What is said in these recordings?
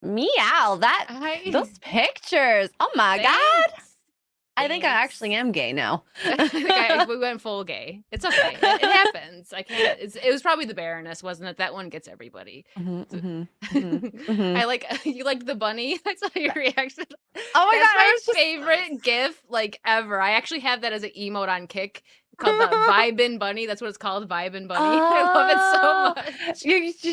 Meow. Those I pictures. Oh my God. Thanks. I think I actually Thanks. am gay now. We went full gay. It's okay. It happens. I can't. It was probably the Baroness, wasn't it? That one gets everybody. Mhm, So- mhm, mhm, mhm. I like you like the bunny. I saw your reaction. Oh my That's God, I my was just favorite GIF like ever. I actually have that as an emote on Kick called the Vibin Bunny. That's what it's called, Vibin Bunny. I love it so Oh,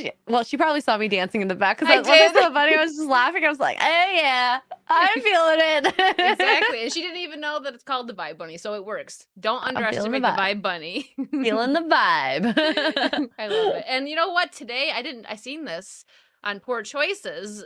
much. well, she probably saw me dancing in the back I because once I did. saw the bunny, I was just laughing. I was like, "Oh yeah, I'm feeling it." Exactly. And she didn't even know that it's called the Vibe Bunny, so it works. Don't I'm feeling the underestimate the vibe. Vibe Bunny. Feeling the vibe. I love it. And you know what? Today I seen this on Poor Choices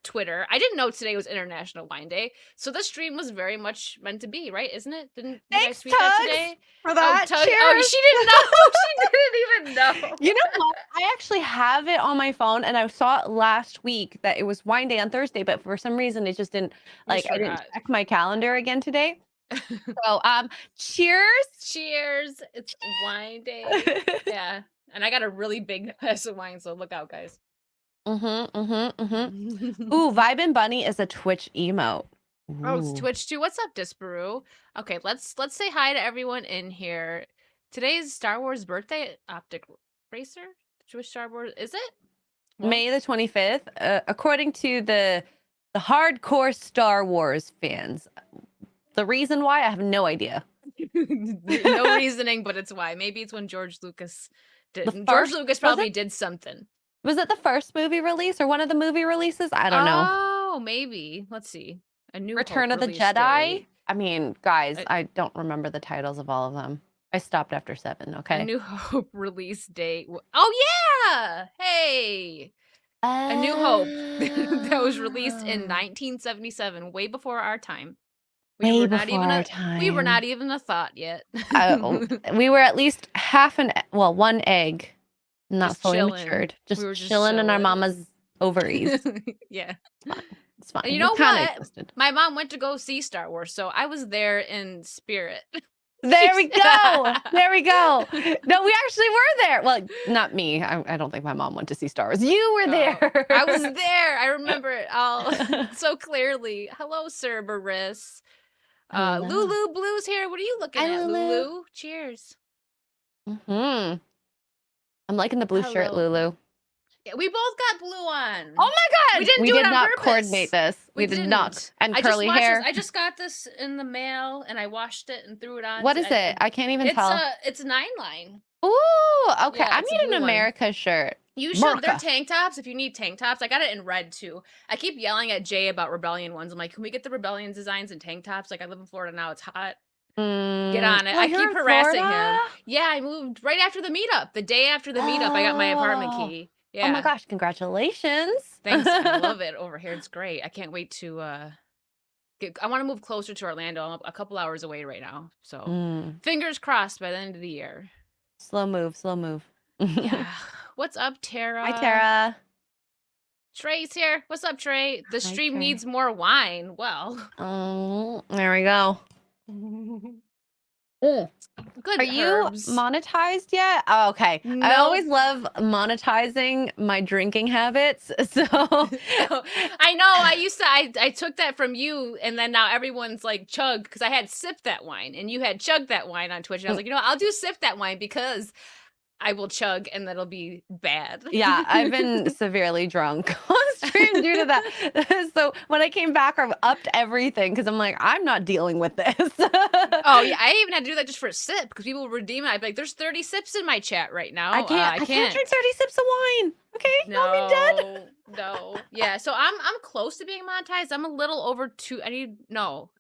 Twitter. I didn't know today was International Wine Day. So this stream was very much meant to be, right? Isn't it? Didn't you guys Thanks, tweet that Tugs, today? for Oh, that. Tug. Oh, Cheers. she didn't know. She didn't even know. You know what? I actually have it on my phone, and I saw it last week that it was wine day on Thursday, but for some reason it just didn't You just I didn't forgot. check my calendar again today. So, cheers. Cheers. It's wine day. Yeah. And I got a really big glass of wine, so look out, guys. Ooh, Vibe and Bunny is a Twitch emote. Oh, it's Ooh. Twitch too. What's up, Disparu? Okay, let's say hi to everyone in here. Today's Star Wars birthday. Optic Racer? Jewish Star Wars. Is it? Well, May the 25th, according to the hardcore Star Wars fans. The reason why, I have no idea. no reasoning, but it's why. Maybe it's when George Lucas did. The George first Lucas was probably it? did something. Was it the first movie release or one of the movie releases? I don't know. Oh, maybe. Let's see. A New Return Hope of the release Jedi? date. I mean, guys, I don't remember the titles of all of them. I stopped after 7, A okay? New Hope release date. Oh yeah! Hey! A New Hope that was released in Oh. 1977, way before our time. We Way were not before even our a time. thought yet. We were at least one egg, not Just fully chilling. matured. We Just were just chilling in our chilling. mama's ovaries. Yeah. It's fine. It's And fine. you We know kinda what? existed. My mom went to go see Star Wars, so I was there in spirit. There we go. There we go. No, we actually were there. Well, not me. I don't think my mom went to see Star Wars. You were there. I was there. I remember it all so clearly. Hello, Cerberus. Hello. Lulu Blue's here. What are you looking Hi, at, Lulu. Lulu? Cheers. I'm liking the blue shirt, Hello. Lulu. Yeah, we both got blue on. Oh my We God! didn't We do it did on not purpose. coordinate this. We did not. didn't. And I just curly watched hair. this. I just got this in the mail and I washed it and threw it on. What is it? I can't even tell. It's a 9-line. Ooh, okay. Yeah, I it's a need blue an one. America shirt. You should. They're America. tank tops. If you need tank tops, I got it in red too. I keep yelling at Jay about Rebellion ones. I'm like, can we get the Rebellion designs and tank tops? Like, I live in Florida now. It's hot. Get on it. Oh, I you're keep in harassing Florida? him. Yeah, I moved right after the meetup. The day after the meetup, I got my apartment Oh. key. Oh my Yeah. gosh, congratulations. Thanks. I love it over here. It's great. I can't wait to I want to move closer to Orlando. I'm a couple hours away right now. So fingers crossed by the end of the year. Slow move, slow move. Yeah. What's up, Tara? Hi, Tara. Trey's here. What's up, Trey? The Hi, stream Trey. needs more wine. Well. Oh, there we go. Good. Are you monetized yet? Oh, okay. No. I always love monetizing my drinking habits. So I know. I took that from you, and then now everyone's like chug because I had sip that wine and you had chug that wine on Twitch. And I was like, I'll do sip that wine because I will chug and that'll be bad. Yeah, I've been severely drunk on stream due to that. So when I came back, I upped everything because I'm like, I'm not dealing with this. Oh yeah, I even had to do that just for a sip because people would redeem it. I'd be like, "There's 30 sips in my chat right now. I can't drink 30 sips of wine. Okay, no, I'll be dead. No, yeah. So I'm close to being monetized. I'm a little over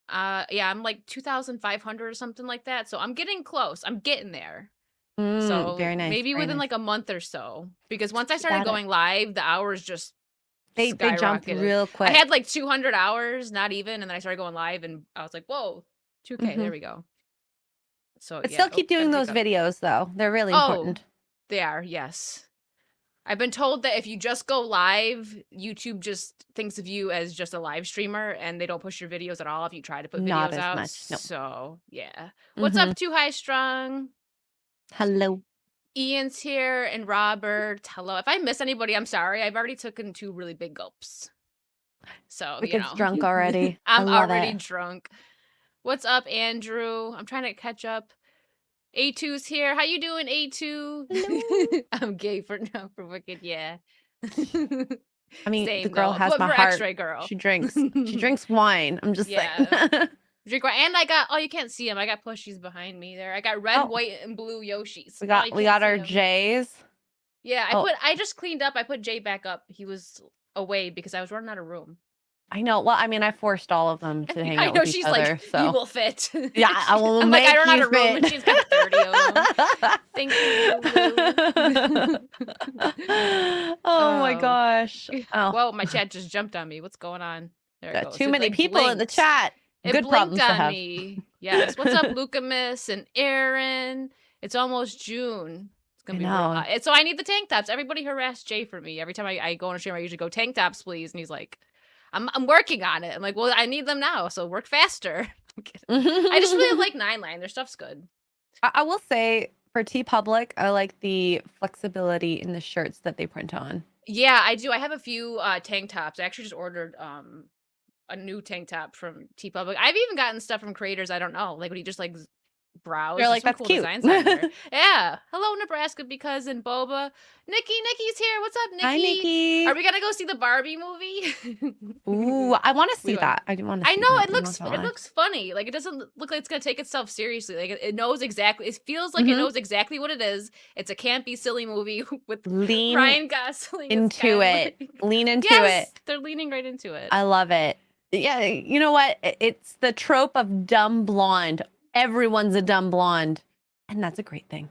I'm like 2,500 or something like that. So I'm getting close. I'm getting there. So Very nice. maybe within like a month or so, because once I started going live, the hours just they jumped real quick. I had like 200 hours, not even, and then I started going live, and I was like, whoa, 2K, there we go. So but still keep doing those videos though; they're really important. They are, yes. I've been told that if you just go live, YouTube just thinks of you as just a live streamer, and they don't push your videos at all if you try to put videos out. Much, no. So yeah, what's up, Too High Strung? Hello. Ian's here and Robert. Hello. If I miss anybody, I'm sorry. I've already taken 2 really big gulps. So, Wicked's drunk already. I I'm love already it. drunk. What's up, Andrew? I'm trying to catch up. A2's here. How you doing, A2? Hello. I'm gay for now for Wicked, yeah. I mean, the Same girl though. has But my for heart. Xray girl. She drinks wine. I'm just saying. Yeah. Drink right. And I got, oh, you can't see them. I got plushies behind me there. I got red, Oh, white, and blue Yoshis. we Oh, you got can't see our 'em. J's. Yeah, Oh, I just cleaned up. I put Jay back up. He was away because I was running out of room. I know. Well, I mean, I forced all of them to hang I out know with each she's other. like, you So will fit. yeah, I will I'm make like, I run out you of room, and fit. she's got 30 of them. Thank you, Lulu. Oh my Oh. gosh. Oh, Whoa, my chat just jumped on me. What's going on? There it got goes. too It, many like, people in the blinked. chat. It Good blinked problems to on have. me. Yes. What's up, Lucamus and Aaron? It's almost June. It's gonna be real hot. And so I need the tank tops. Everybody harass Jay for me. Every time I go on a stream, I usually go tank tops, please. And he's like, I'm working on it. I'm like, well, I need them now, so work faster. I just really like 9line. Their stuff's good. I will say for T Public, I like the flexibility in the shirts that they print on. Yeah, I do. I have a few tank tops. I actually just ordered a new tank top from T Public. I've even gotten stuff from creators I don't know. Like when you just like browse. They're There's like, some that's cool cute. designs on there. Yeah. Hello, Nebraska, because in Boba. Nikki's here. What's up, Nikki? Hi, Nikki. Are we gonna go see the Barbie movie? Ooh, I want to see that. I do want to. I see know that. it looks funny. Like it doesn't look like it's gonna take itself seriously. Like it knows exactly. It feels like it knows exactly what it is. It's a campy, silly movie with Ryan Gosling into it. Lean into yes, it. They're leaning right into it. I love it. Yeah, you know what? It's the trope of dumb blonde. Everyone's a dumb blonde, and that's a great thing.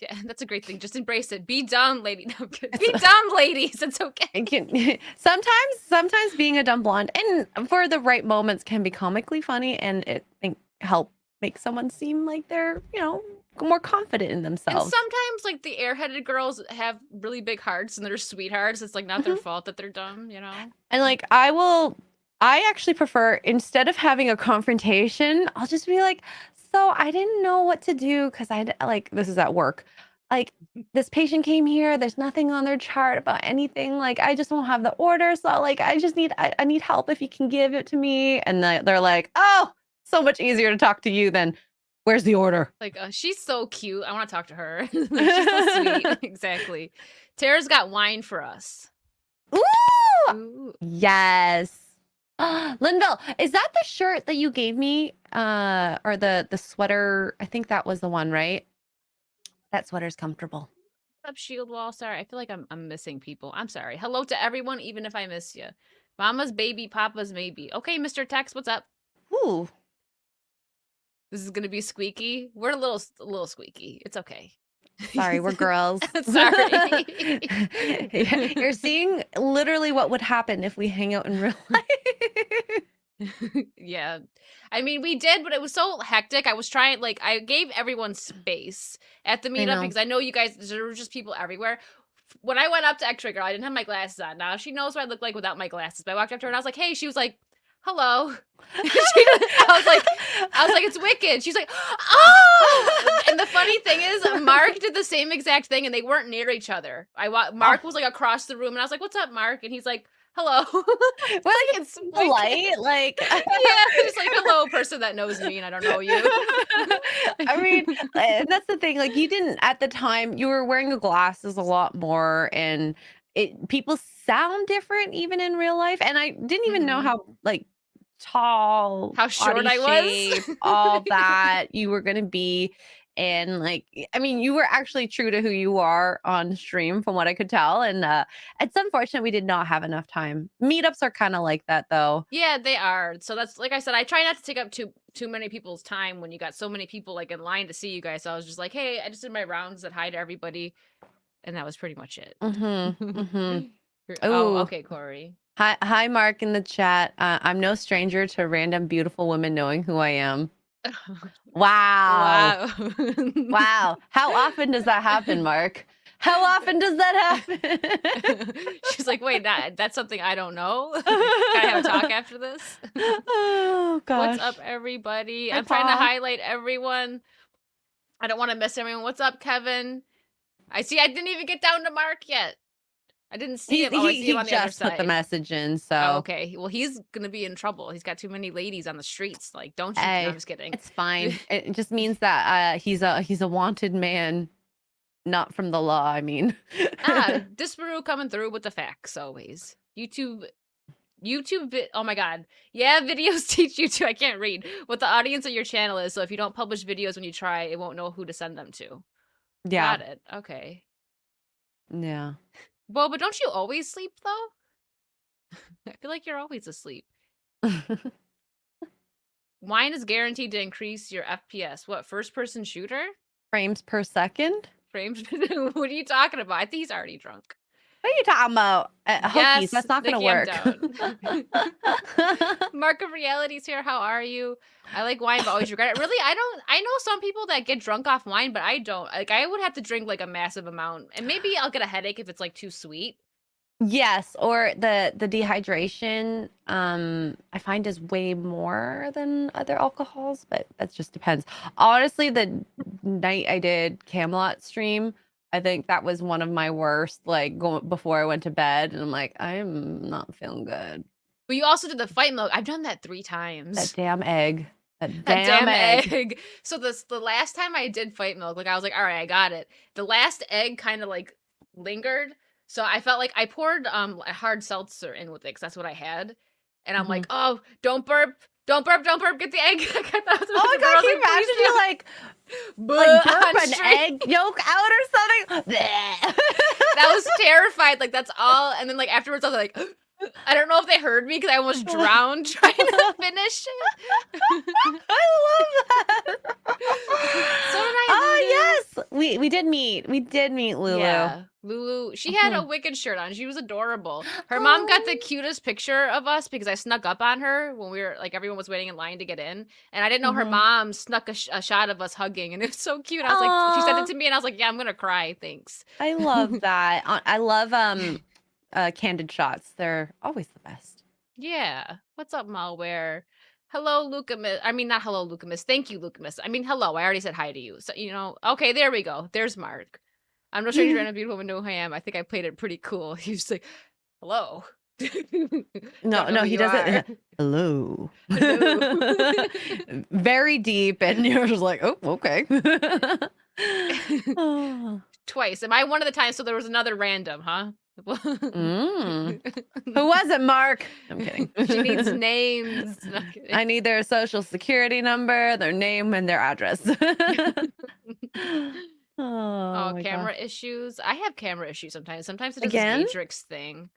Yeah, that's a great thing. Just embrace it. Be dumb, lady. No, I'm kidding. Be dumb, ladies. It's okay. Sometimes being a dumb blonde, and for the right moments, can be comically funny, and it help make someone seem like they're more confident in themselves. And sometimes, like the airheaded girls have really big hearts, and they're sweethearts. It's like not their fault that they're dumb, And like I actually prefer, instead of having a confrontation, I'll just be like, so I didn't know what to do because this is at work. Like this patient came here, there's nothing on their chart about anything. Like I just won't have the order. So like I need help if you can give it to me. And they're like, oh, so much easier to talk to you than where's the order? Like she's so cute. I want to talk to her. She's so sweet. Exactly. Tara's got wine for us. Ooh. Yes. Linville, is that the shirt that you gave me? Or the sweater? I think that was the one, right? That sweater's comfortable. What's up, Shield Wall? Sorry, I feel like I'm missing people. I'm sorry. Hello to everyone, even if I miss you. Mama's baby, Papa's maybe. Okay, Mr. Tex, what's up? Ooh. This is gonna be squeaky. We're a little squeaky. It's okay. Sorry, we're girls. Sorry. You're seeing literally what would happen if we hang out in real life. Yeah. I mean, we did, but it was so hectic. I was trying, like, I gave everyone space at the meetup because I know you guys, there were just people everywhere. When I went up to Xray Girl, I didn't have my glasses on. Now she knows what I look like without my glasses. But I walked up to her and I was like, hey, she was like, hello. I was like, it's Wicked. She's like, oh! And the funny thing is, Mark did the same exact thing, and they weren't near each other. Mark was like across the room, and I was like, what's up, Mark? And he's like, hello. Well, like it's polite, like yeah, just like hello, person that knows me and I don't know you. I mean, and that's the thing. Like you didn't at the time. You were wearing the glasses a lot more, and people sound different even in real life. And I didn't even know how like tall, how short I was, all that you were gonna be. And like, I mean, you were actually true to who you are on stream from what I could tell. And it's unfortunate we did not have enough time. Meetups are kind of like that though. Yeah, they are. So that's, like I said, I try not to take up too many people's time when you got so many people like in line to see you guys. So I was just like, hey, I just did my rounds, said hi to everybody. And that was pretty much it. Oh, okay, Corey. Hi, Mark in the chat. I'm no stranger to random beautiful women knowing who I am. Wow. Wow. How often does that happen, Mark? How often does that happen? She's like, wait, that's something I don't know. Can I have a talk after this? Oh, gosh. What's up, everybody? I'm trying to highlight everyone. I don't want to miss everyone. What's up, Kevin? I see I didn't even get down to Mark yet. I didn't see him. Oh, I see him on the other just put the side. message in, Oh, so okay. Well, he's gonna be in trouble. He's got too many ladies on the streets. Like, don't you? No, I'm hey, just kidding. it's fine. It just means that he's a wanted man, not from the law. I mean, Disparu coming through with the facts always. Oh my god. Yeah, videos teach you to, I can't read, what the audience of your channel is. So if you don't publish videos when you try, it won't know who to send them to. yeah, Got it. Okay. yeah. Well, but don't you always sleep though? I feel like you're always asleep. Wine is guaranteed to increase your FPS. What, first person shooter? Frames per second. Frames? What are you talking about? I think he's already drunk. What are you talking about? Hokies, Yes, that's not gonna Nikki, I'm work. down. Mark of Reality's here. How are you? I like wine, but always regret it. Really, I know some people that get drunk off wine, but I don't. Like, I would have to drink like a massive amount, and maybe I'll get a headache if it's like too sweet. Yes, or the dehydration, I find is way more than other alcohols, but that just depends. Honestly, the night I did Camelot stream, I think that was one of my worst, like going before I went to bed, and I'm like, I'm not feeling good. But you also did the fight milk. I've done that 3 That times. damn egg. That That damn damn egg. egg. So the last time I did fight milk, like I was like, all right, I got it. The last egg kind of like lingered. So I felt like I poured a hard seltzer in with it because that's what I had. And I'm like, oh, don't burp. Don't burp, get the egg. I thought that was Oh my god, can you imagine if you like burp an egg yolk out or something? That was terrified. Like that's all. And then like afterwards I was like, I don't know if they heard me because I almost drowned trying to finish it. I love that. So did I. Oh yes, we did meet. We did meet Lulu. Yeah, Lulu. She had a Wicked shirt on. She was adorable. Her mom got the cutest picture of us because I snuck up on her when we were like everyone was waiting in line to get in, and I didn't know her mom snuck a shot of us hugging, and it was so cute. I was like, she sent it to me, and I was like, yeah, I'm gonna cry. Thanks. I love that. I love candid shots. They're always the best. Yeah. What's up, malware? Hello, Lucamus. I mean, not hello, Lucamus. Thank you, Lucamus. I mean, hello. I already said hi to you. So, you know, okay, there we go. There's Mark. I'm no stranger and a beautiful woman know who I am. I think I played it pretty cool. He was like, hello. No, he does it. Hello. Hello. Very deep, and you're just like, oh, okay. Twice. Am I one of the times? So there was another random, huh? Who was it, Mark? I'm kidding. She needs names. I need their social security number, their name, and their address. Oh, camera issues. I have camera issues sometimes. Sometimes it does Again? this Matrix thing.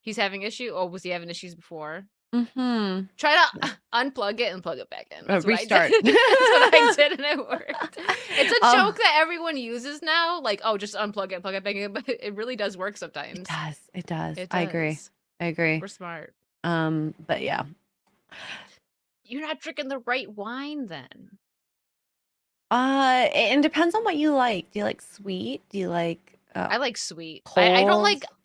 He's having issue. Oh, was he having issues before? Mm-hmm. Try to unplug it and plug it back in. That's Restart. What I did. That's what I did, and it worked. It's a joke that everyone uses now. Like, oh, just unplug it and plug it back in. But it really does work sometimes. It does. It I agree. We're smart. But yeah. You're not drinking the right wine then. It depends on what you like. Do you like sweet? Do you like I like sweet. cold? I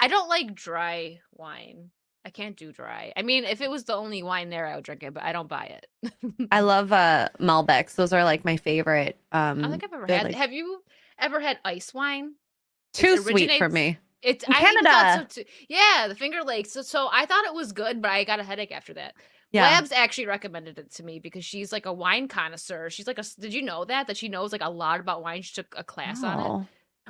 don't like dry wine. I can't do dry. I mean, if it was the only wine there, I would drink it, but I don't buy it. I love Malbecs. Those are like my favorite. I don't think I've ever had. like Have you ever had ice wine? too sweet for me. It's In I think Canada. so too. Yeah, the Finger Lakes. So I thought it was good, but I got a headache after that. Yeah. Labs actually recommended it to me because she's like a wine connoisseur. She's like did you know that she knows like a lot about wine? She took a class on it.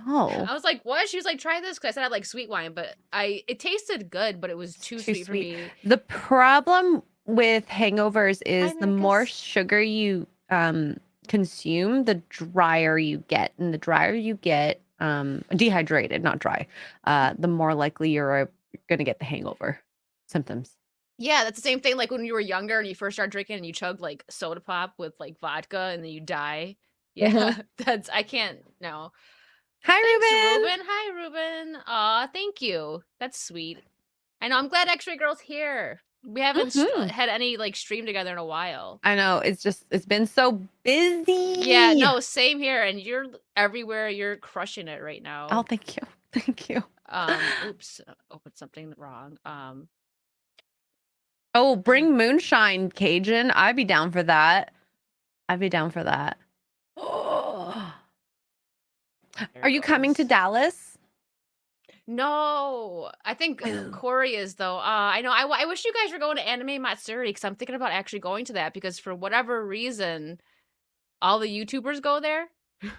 Oh. I was like, what? She was like, try this, because I said I like sweet wine, but it tasted good, but it was too sweet for me. The problem with hangovers is the more sugar you consume, the drier you get. And the drier you get, dehydrated, not dry, the more likely you're going to get the hangover symptoms. Yeah, that's the same thing like when you were younger and you first started drinking and you chug like soda pop with like vodka and then you die. Yeah, I can't, no. Hi, Thanks, Ruben. Hi, Ruben. Aw, thank you. That's sweet. I know. I'm glad Xray Girl's here. We haven't had any like stream together in a while. I know. It's been so busy. Yeah, no, same here. And you're everywhere. You're crushing it right now. Oh, thank you. Thank you. Oops, opened something wrong. Oh, bring moonshine, Cajun. I'd be down for that. Oh. Are you coming to Dallas? No, I think Corey is though. I know. I wish you guys were going to Anime Matsuri because I'm thinking about actually going to that because for whatever reason, all the YouTubers go there.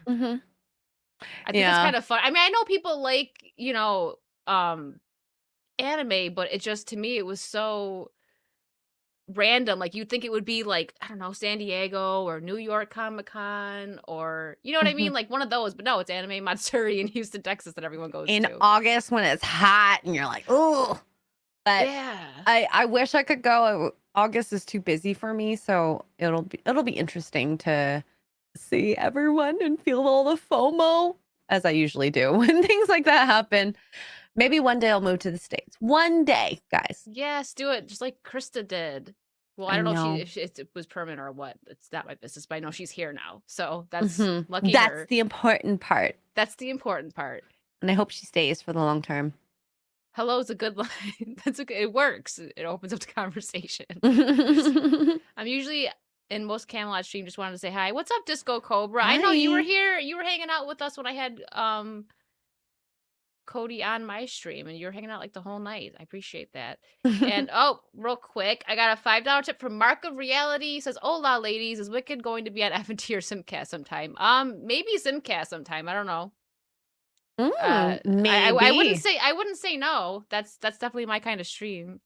Hmm. I think it's Yeah. kind of fun. I mean, I know people like, anime, but it just to me it was so random. Like you'd think it would be like, I don't know, San Diego or New York Comic Con or you know what I Hmm. mean? Like one of those, but no, it's Anime Matsuri in Houston, Texas that everyone goes In to. August when it's hot and you're like, oh, but Yeah. I wish I could go. August is too busy for me, so it'll be interesting to see everyone and feel all the FOMO as I usually do when things like that happen. Maybe one day I'll move to the States. One day, guys. Yes, do it just like Krista did. Well, I I don't know if know. it was permanent or what. It's not my business, but I know she's here now. So that's Hmm. lucky That's her. the important part. That's the important part. And I hope she stays for the long term. Hello's a good line. It works. It opens up the conversation. I'm usually in most Camelot stream just wanted to say hi. What's up, Disco Cobra? I know you were Hi. here. You were hanging out with us when I had Cody on my stream and you're hanging out like the whole night. I appreciate that. And oh, real quick, I got a $5 tip from Mark of Reality. He says, "Hola, ladies. Is Wicked going to be at FNT or Simcast sometime? Maybe Simcast sometime. I don't know. Maybe. I wouldn't say no. That's definitely my kind of stream.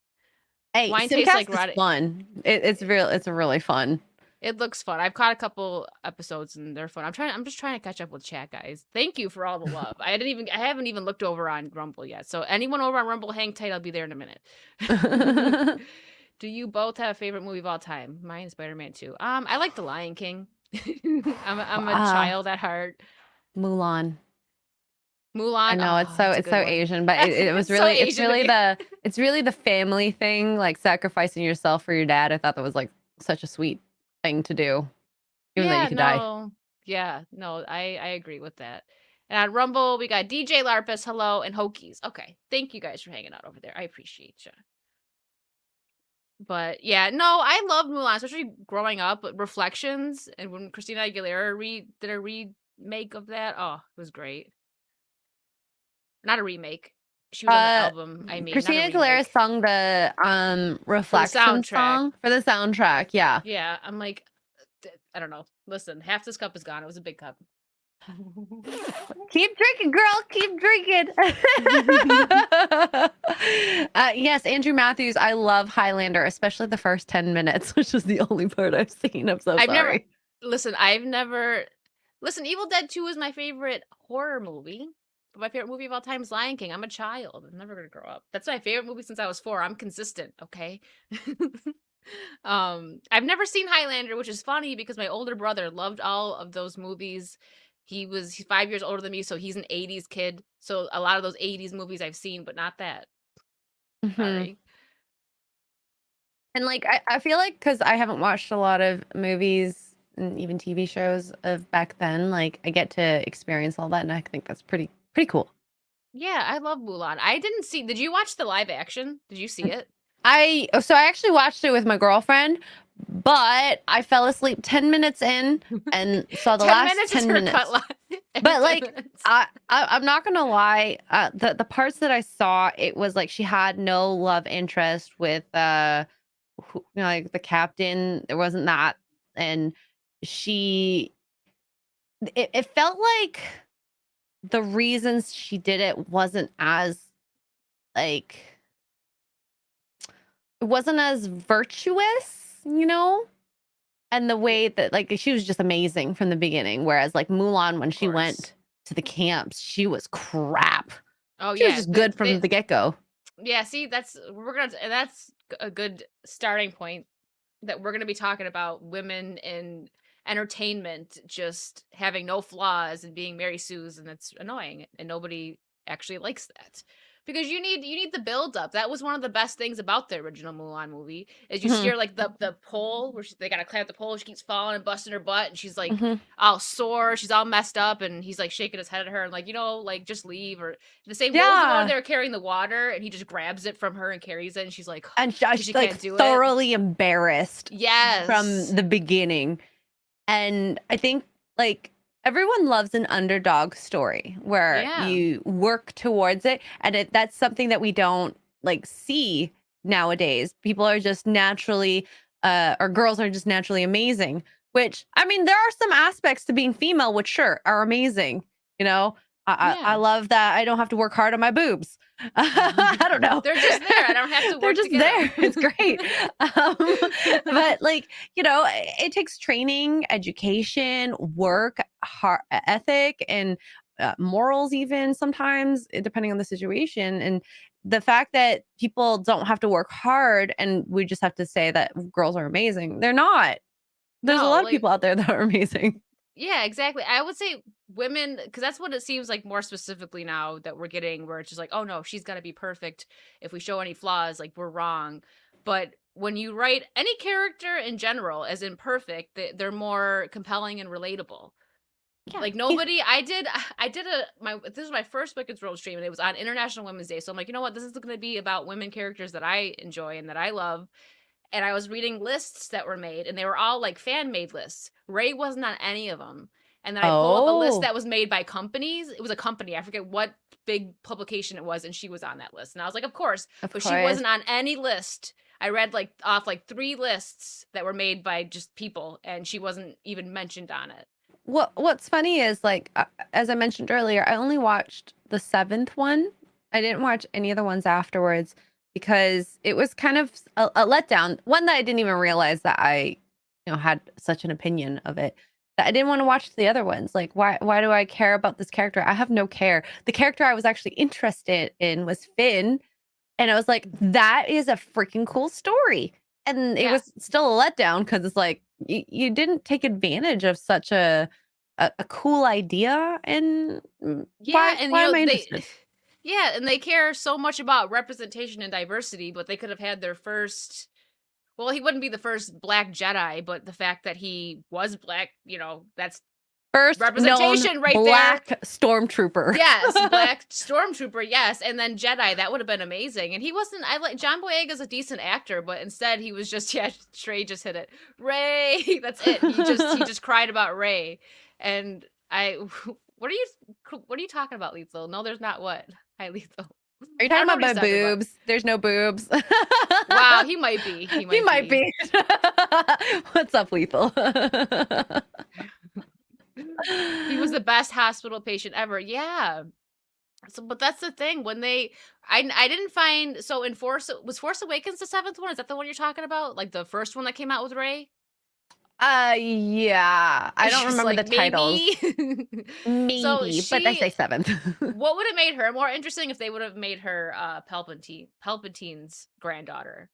Hey, Wine tastes like Simcast is rotting. fun. It's real. It's really fun. It looks fun. I've caught a couple episodes and they're fun. I'm just trying to catch up with chat, guys. Thank you for all the love. I haven't even looked over on Rumble yet. So anyone over on Rumble, hang tight. I'll be there in a minute. Do you both have a favorite movie of all time? Mine is Spider-Man 2. I like The Lion King. I'm a uh, child at heart. Mulan. I Mulan. know Oh, that's a it's good so one. Asian, but it was It's so really Asian of you. it's really the family thing, like sacrificing yourself for your dad. I thought that was like such a sweet thing to do, even though you Yeah, could die. no. Yeah, no, I agree with that. And on Rumble, we got DJ Larpus, hello, and Hokies. Okay, thank you guys for hanging out over there. I appreciate you. But yeah, no, I love Mulan, especially growing up. But Reflections and when Christina Aguilera did a remake of that, oh, it was great. Not a remake. She was on the Uh, album. I mean, not a Christina Aguilera remake sung the for the Reflection soundtrack. song for the soundtrack. Yeah. Yeah, I'm like, I don't know. Listen, half this cup is gone. It was a big cup. Keep drinking, girl. Keep drinking. Yes, Andrew Matthews. I love Highlander, especially the first 10 minutes, which is the only part I've seen. I'm so I've never sorry. listen, Evil Dead 2 is my favorite horror movie. But my favorite movie of all time is Lion King. I'm a child. I'm never gonna grow up. That's my favorite movie since I was 4. I'm consistent, okay? I've never seen Highlander, which is funny because my older brother loved all of those movies. He's 5 years older than me, so he's an 80s kid. So a lot of those 80s movies I've seen, but not that. Mhm. Sorry. And like I feel like because I haven't watched a lot of movies and even TV shows of back then, like I get to experience all that, and I think that's pretty cool. Yeah, I love Mulan. Did you watch the live action? Did you see it? I actually watched it with my girlfriend, but I fell asleep 10 minutes in and saw the 10 last minutes is 10 her minutes. cut line. But like I'm not gonna lie, the parts that I saw, it was like she had no love interest with like the captain. There wasn't that, and she it felt like the reasons she did it wasn't as like it wasn't as virtuous, you know? And the way that like she was just amazing from the beginning. Whereas like Mulan, when Of she course. went to the camps, she was crap. Oh She was yeah, just good from the get-go. yeah. See, that's a good starting point that we're gonna be talking about women in entertainment just having no flaws and being Mary Sue's, and it's annoying, and nobody actually likes that because you need the build up. That was one of the best things about the original Mulan movie is you see Mhm, her like the pole where they gotta climb up the pole. She keeps falling and busting her butt, and she's like mhm. all sore. She's all messed up, and he's like shaking his head at her and like like just leave or the same. What was the one where Yeah, they were carrying the water and he just grabs it from her and carries it, and she's like, and because she like can't do it. thoroughly embarrassed from Yes. the beginning. And I think like everyone loves an underdog story where Yeah. you work towards it, and that's something that we don't like see nowadays. People are just naturally, or girls are just naturally amazing. Which I mean, there are some aspects to being female which sure are amazing. You know, I Yeah. love that I don't have to work hard on my boobs. I don't know. They're just there. I don't have to They're work to just get there. It's them. great. Um, but like, it takes training, education, work, ethic, and morals, even sometimes, depending on the situation. And the fact that people don't have to work hard and we just have to say that girls are amazing, they're not. There's a No, lot of like people out there that are amazing. yeah, exactly. I would say women, because that's what it seems like more specifically now that we're getting, where it's just like, oh no, she's got to be perfect. If we show any flaws, like we're wrong. But when you write any character in general as imperfect, they're more compelling and relatable. Yeah. Like nobody, I did this was my first Wicked World stream, and it was on International Women's Day. So I'm like, you know what, this is going to be about women characters that I enjoy and that I love. And I was reading lists that were made, and they were all like fan made lists. Ray wasn't on any of them. And then I pull up a list Oh, that was made by companies. It was a company. I forget what big publication it was, and she was on that list. And I was like, of course, of but she course. wasn't on any list. I read like off like 3 lists that were made by just people, and she wasn't even mentioned on it. What's funny is, like, as I mentioned earlier, I only watched the 7th one. I didn't watch any of the ones afterwards because it was kind of a letdown. One that I didn't even realize that I, had such an opinion of it, that I didn't wanna watch the other ones. Like, why do I care about this character? I have no care. The character I was actually interested in was Finn, and I was like, "That is a freaking cool story." And it Yeah. was still a letdown because it's like, you didn't take advantage of such a cool idea, and Yeah, and why you am know, I they interested? yeah, and they care so much about representation and diversity, but they could have had their first well, he wouldn't be the first black Jedi, but the fact that he was black, that's First known representation right there. black stormtrooper. Yes, black stormtrooper, yes, and then Jedi, that would have been amazing. And he wasn't I like John Boyega's a decent actor, but instead he was just yeah, Trey just hit it. Ray, that's it. He just cried about Ray. And I what are you talking about, Lethal? No, there's not what. Hi, Lethal. Are you I talking don't know about what he's my talking about. boobs? There's no boobs. Wow, he might be. He He might might be. be. What's up, Lethal? He was the best hospital patient ever. Yeah. So, but that's the thing when I didn't find so in Force Awakens the 7th one? Is that the one you're talking about? Like the first one that came out with Ray? Yeah. I It's don't just remember the like titles. maybe. So Maybe, but I say 7th. what would have made her more interesting if they would have made her Palpatine's granddaughter?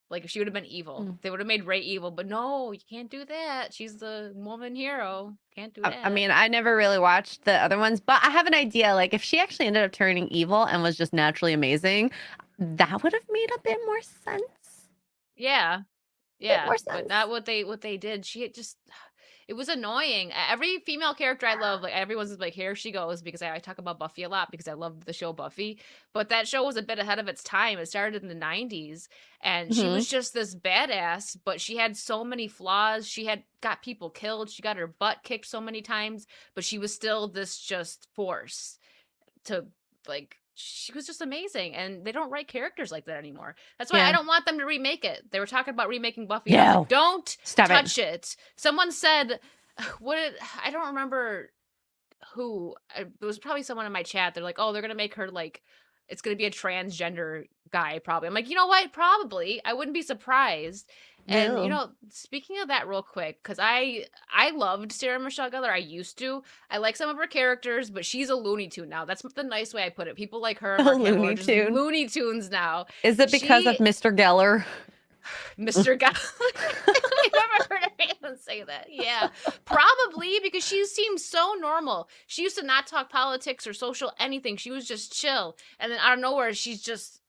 Like if she would have been evil, Mm. they would have made Ray evil. But no, you can't do that. She's the woman hero. Can't do I that. mean, I never really watched the other ones, but I have an idea. Like, if she actually ended up turning evil and was just naturally amazing, that would have made a bit more sense. Yeah. Bit Yeah, more but sense. not what they did. She had just it was annoying. Every female character I love, like everyone's like, here she goes, because I talk about Buffy a lot because I love the show Buffy. But that show was a bit ahead of its time. It started in the 90s, and she Hmm. was just this badass, but she had so many flaws. She had got people killed, she got her butt kicked so many times, but she was still this just force to like she was just amazing, and they don't write characters like that anymore. That's why I Yeah. don't want them to remake it. They were talking about remaking Buffy, and I was like, No. don't Stop it. touch it. Someone said I don't remember who. It was probably someone in my chat. They're like, oh, they're gonna make her like it's gonna be a transgender guy probably. I'm like, you know what, probably I wouldn't be surprised. And Ew. speaking of that real quick, because I loved Sarah Michelle Gellar. I used to. I like some of her characters, but she's a Looney Tune now. That's the nice way I put it. People like her and A Mark Hamill are Looney just Tune. Looney Tunes now. Is it because of She Mr. Geller? Mr. Guy. I've never heard anyone say that. Yeah, probably because she seems so normal. She used to not talk politics or social anything. She was just chill. And then out of nowhere, she's just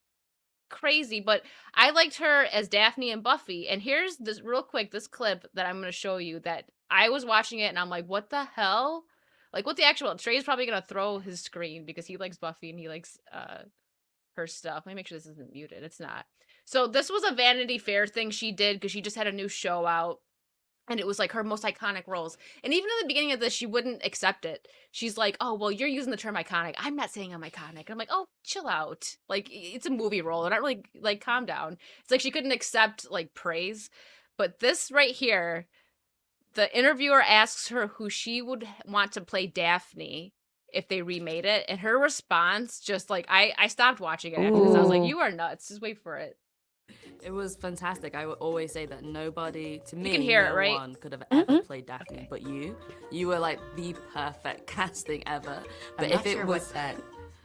crazy. But I liked her as Daphne and Buffy. And here's this real quick, this clip that I'm going to show you that I was watching it and I'm like, what the hell? Like, what the actual Trey's probably going to throw his screen because he likes Buffy and he likes her stuff. Let me make sure this isn't muted. It's not. So this was a Vanity Fair thing she did because she just had a new show out. And it was like her most iconic roles. And even in the beginning of this, she wouldn't accept it. She's like, "Oh, well, you're using the term iconic. I'm not saying I'm iconic." And I'm like, "Oh, chill out. Like, it's a movie role. And not really like calm down." It's like she couldn't accept like praise. But this right here, the interviewer asks her who she would want to play Daphne if they remade it, and her response just like I stopped watching it after this. I was like, Ooh. "You are nuts. Just wait for it." It was fantastic. I would always say that nobody, to me, can hear no it, right? one could have ever played Daphne but you. You were like the perfect casting ever. But I'm if not it sure was, what that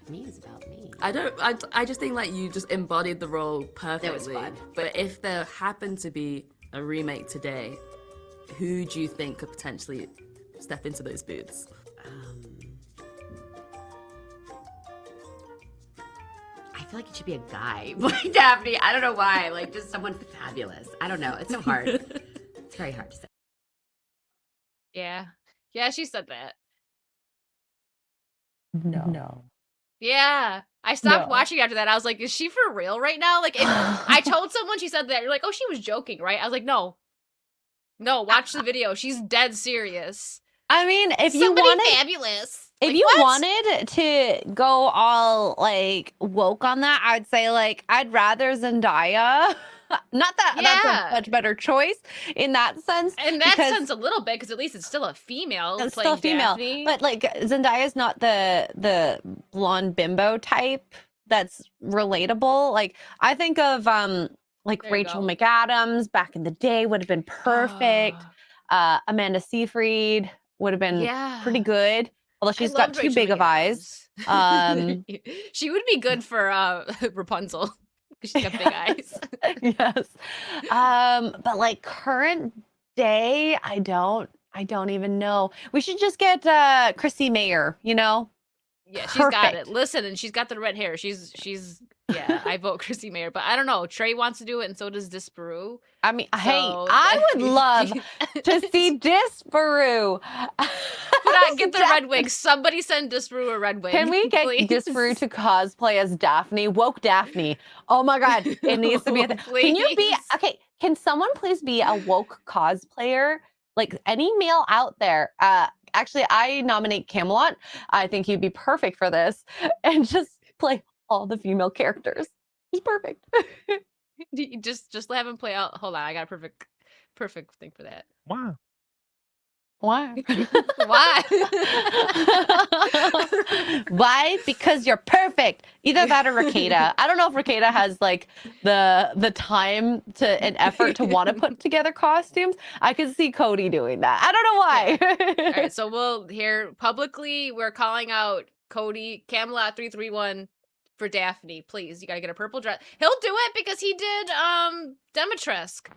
means about me. I just think like you just embodied the role perfectly. fun. But if there happened to be a remake today, who do you think could potentially step into those boots? I feel like it should be a guy like Daphne. I don't know why. Like just someone fabulous. I don't know. It's so hard. It's very hard to say. Yeah. Yeah, she said that. No. Yeah. I stopped No. watching after that. I was like, is she for real right now? Like, if I told someone she said that, you're like, oh, she was joking, right? I was like, no. No, watch the video. She's dead serious. I mean, if you Somebody wanted, fabulous. if Like, you what? wanted to go all like woke on that, I'd say like I'd rather Zendaya. Not that that's Yeah. a much better choice in that sense. In that because sense, a little bit, because at least it's still a female it's playing still female, Daphne. but like Zendaya's not the blonde bimbo type that's relatable. Like I think of like There you Rachel go. McAdams back in the day would have been perfect. Amanda Seyfried would have been Yeah. pretty good, although I she's got loved too Rachel big of eyes. McAdams. She would be good for Rapunzel because she's got big eyes. Yes. But like current day, I don't even know. We should just get Chrissy Mayer, you know? Yeah, she's got it. Perfect. Listen, and she's got the red hair. She's yeah, I vote Chrissy Mayer, but I don't know. Trey wants to do it, and so does Disparu. I mean, hey, So- I would love to see Disparu. Get the red wig. Somebody send Disparu a red wig. Can we get please? Disparu to cosplay as Daphne? Woke Daphne. Oh my God, it needs to be a thing. Can you be Please. okay? Can someone please be a woke cosplayer? Like any male out there? Actually, I nominate Camelot. I think he'd be perfect for this, and just play all the female characters. He's perfect. just have him play out. Hold on, I got a perfect thing for that. Wow. Why? Why? Why? Because you're perfect. Either that or Rakeda. I don't know if Rakeda has like the time to and effort to want to put together costumes. I could see Cody doing that. I don't know why. All right, so we'll here publicly we're calling out Cody Camelot 331 for Daphne. Please, you gotta get a purple dress. He'll do it because he did Demetresk.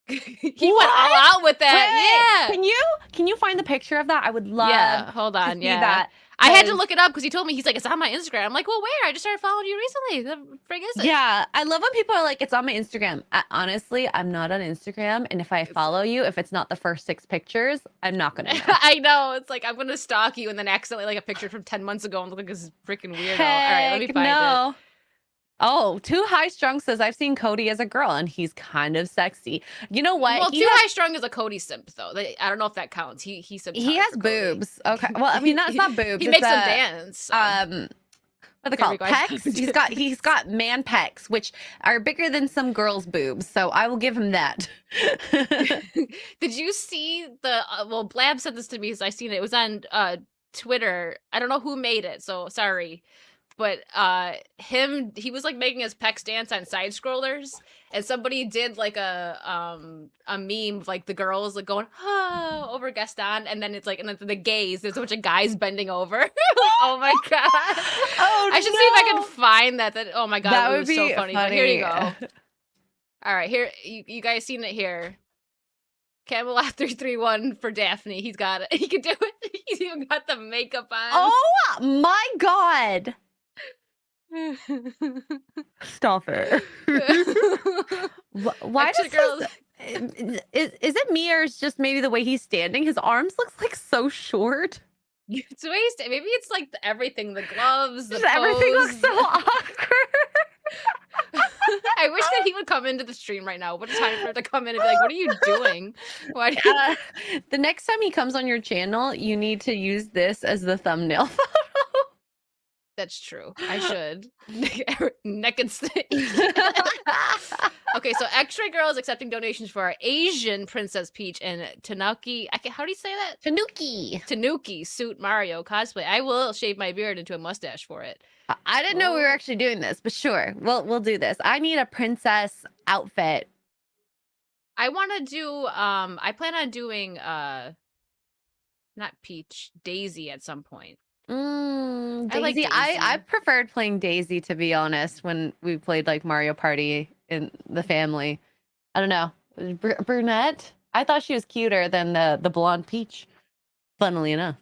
He went all out with that. Wait, can you find the picture of that? I would love Yeah, hold to on. see Yeah, that. I had to 'cause- look it up because he told me he's like it's on my Instagram. I'm like, well, where? I just started following you recently. The frig is it? Yeah, I love when people are like, it's on my Instagram. Honestly, I'm not on Instagram. And if I follow you, if it's not the first 6 pictures, I'm not going to know. I know. It's like I'm gonna stalk you and then accidentally like a picture from 10 months ago and look like this freaking weirdo. All right, let me Heck find it. no. Oh, Too High Strung says I've seen Cody as a girl and he's kind of sexy. You know what? Well, He Too has- High Strung is a Cody simp though. I don't know if that counts. He simps He hard has for Cody. boobs. Okay. Well, I mean, that's not boobs. He it's makes them a- dance. so. What are they There called? we go. Pecs. He's got man pecs, which are bigger than some girls' boobs. So I will give him that. Did you see the? Well, Blab sent this to me, so I seen it. It was on Twitter. I don't know who made it, so sorry. But he was like making his pecs dance on side scrollers, and somebody did like a meme of like the girls like going over Gaston, and then it's like and then the gays. There's a bunch of guys bending over. Like, oh my god! Oh, I should see if I can find that. Oh my god, That it would was be so funny. But here you go. funny. All right, here you guys seen it here. Camelot 331 for Daphne. He's got it. He can do it. He's even got the makeup on. Oh my God. Stop it. Why Actually, does girls, is it me or is just maybe the way he's standing? His arms looks like so short. it's waste. Maybe it's like everything, the gloves, the Just everything looks pose. so awkward. I wish that he would come into the stream right now. What a time for him to come in and be like, "What are you doing? Why do you?" The next time he comes on your channel, you need to use this as the thumbnail. That's true. I should. Neck and stick. Okay, so Xray Girl is accepting donations for our Asian Princess Peach and Tanuki. How do you say that? Tanuki. Tanuki suit Mario cosplay. I will shave my beard into a mustache for it. I didn't know we were actually doing this, but sure, we'll do this. I need a princess outfit. I want to do. I plan on doing. Not Peach, Daisy at some point. Daisy. I like I Daisy. preferred playing Daisy, to be honest, when we played like Mario Party in the family. I don't know. Brunette? I thought she was cuter than the blonde Peach, funnily enough.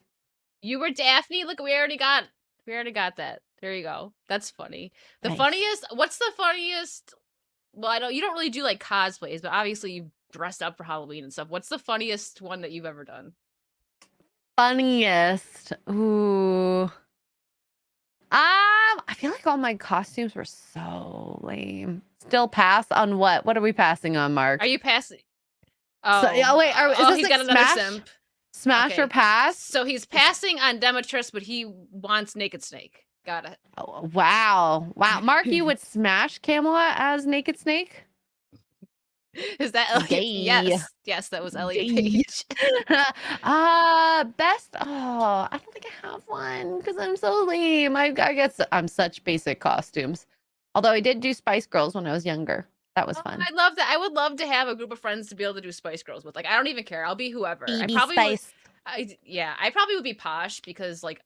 You were Daphne. Look, we already got that. There you go. That's funny. The Nice. funniest. What's the funniest? Well, I don't. You don't really do like cosplays, but obviously you've dressed up for Halloween and stuff. What's the funniest one that you've ever done? Funniest. Ooh. I feel like all my costumes were so lame. Still pass on what? What are we passing on, Mark? Are you passing? So, yeah, wait, is this he's like got another Smash? simp. Smash Okay. or pass? So he's passing on Demetrius, but he wants Naked Snake. Got it. Oh, wow. Mark, you would smash Camelot as Naked Snake? Is that Elliot? Gay. Yes, that was Elliot Gay. Page. Best. Oh, I don't think I have one because I'm so lame. I guess I'm such basic costumes. Although I did do Spice Girls when I was younger. That was fun. I love that. I would love to have a group of friends to be able to do Spice Girls with. Like, I don't even care. I'll be whoever. I BB probably Spice. would. I probably would be Posh because, like,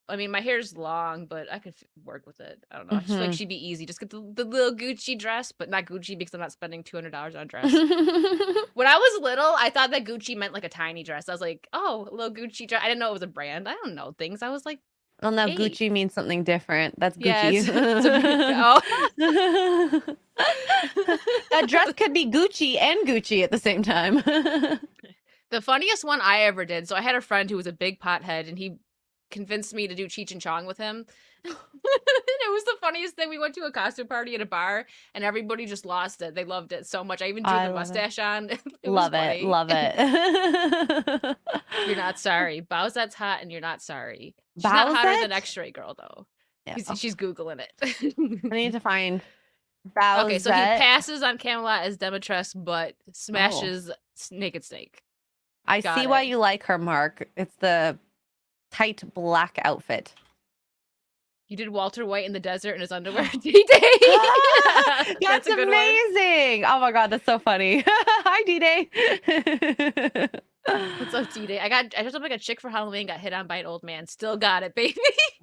I mean, my hair's long, but I could work with it. I don't know. I just feel like she'd be easy. Just get the little Gucci dress, but not Gucci because I'm not spending $200 on a dress. When I was little, I thought that Gucci meant like a tiny dress. I was like, oh, a little Gucci dress. I didn't know it was a brand. I don't know things. I was like, Well, no, Hey. Gucci means something different. That's yeah, Gucci. That dress could be Gucci and Gucci at the same time. The funniest one I ever did. So I had a friend who was a big pothead, and he convinced me to do Cheech and Chong with him. It was the funniest thing. We went to a costume party at a bar, and everybody just lost it. They loved it so much. I even drew I the love it. mustache on. Love it. Love it. You're not sorry. Bowsette's hot, and you're not sorry. She's not hotter than Bowsette? Xray Girl, though. Yeah. She's Googling it. I need to find Bowsette. Okay, so he passes on Camelot as Demetress, but smashes Naked Snake. I Got see why it. you like her, Mark. It's the tight black outfit. You did Walter White in the desert in his underwear. D-Day. That's a good one. amazing. Oh my God, that's so funny. Hi, D-Day. What's up, D-Day? I dressed up like a chick for Halloween, got hit on by an old man. Still got it, baby.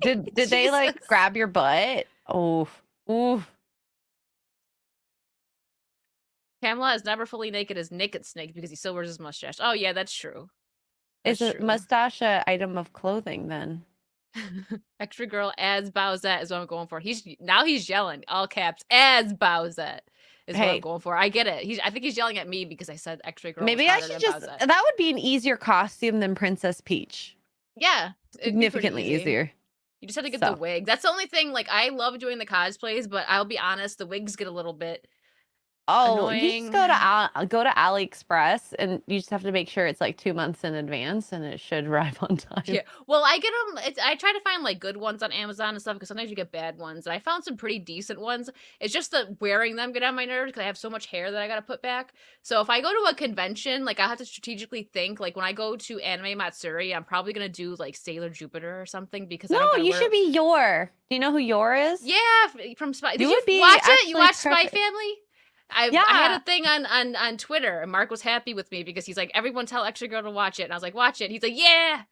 Did they like Jesus. grab your butt? Oof. Oof. Camelot is never fully naked as Naked Snake because he still wears his mustache. Oh yeah, that's true. Is That's a true. mustache an item of clothing then? Extra Girl as Bowsette is what I'm going for. He's yelling all caps as Bowsette is what Hey. I'm going for. I get it. I think he's yelling at me because I said Extra Girl. Maybe was I hotter should than just. Bowsette. That would be an easier costume than Princess Peach. Yeah, it'd be pretty Significantly easy. easier. You just have to get So. the wig. That's the only thing. Like, I love doing the cosplays, but I'll be honest, the wigs get a little bit. Oh, you just go Annoying. to go to AliExpress and you just have to make sure it's like 2 months in advance and it should arrive on time. Yeah. Well, I get them. I try to find like good ones on Amazon and stuff because sometimes you get bad ones. And I found some pretty decent ones. It's just that wearing them get on my nerves because I have so much hair that I got to put back. So if I go to a convention, like I have to strategically think. Like when I go to Anime Matsuri, I'm probably gonna do like Sailor Jupiter or something because I don't No, gotta you wear... should be Yor. Do you know who Yor is? Yeah, from Spy. You Did would you be watch it? You actually watched Spy perfect. Family? I had a thing on Twitter, and Mark was happy with me because he's like, everyone tell Extra Girl to watch it, and I was like, watch it. And he's like, yeah.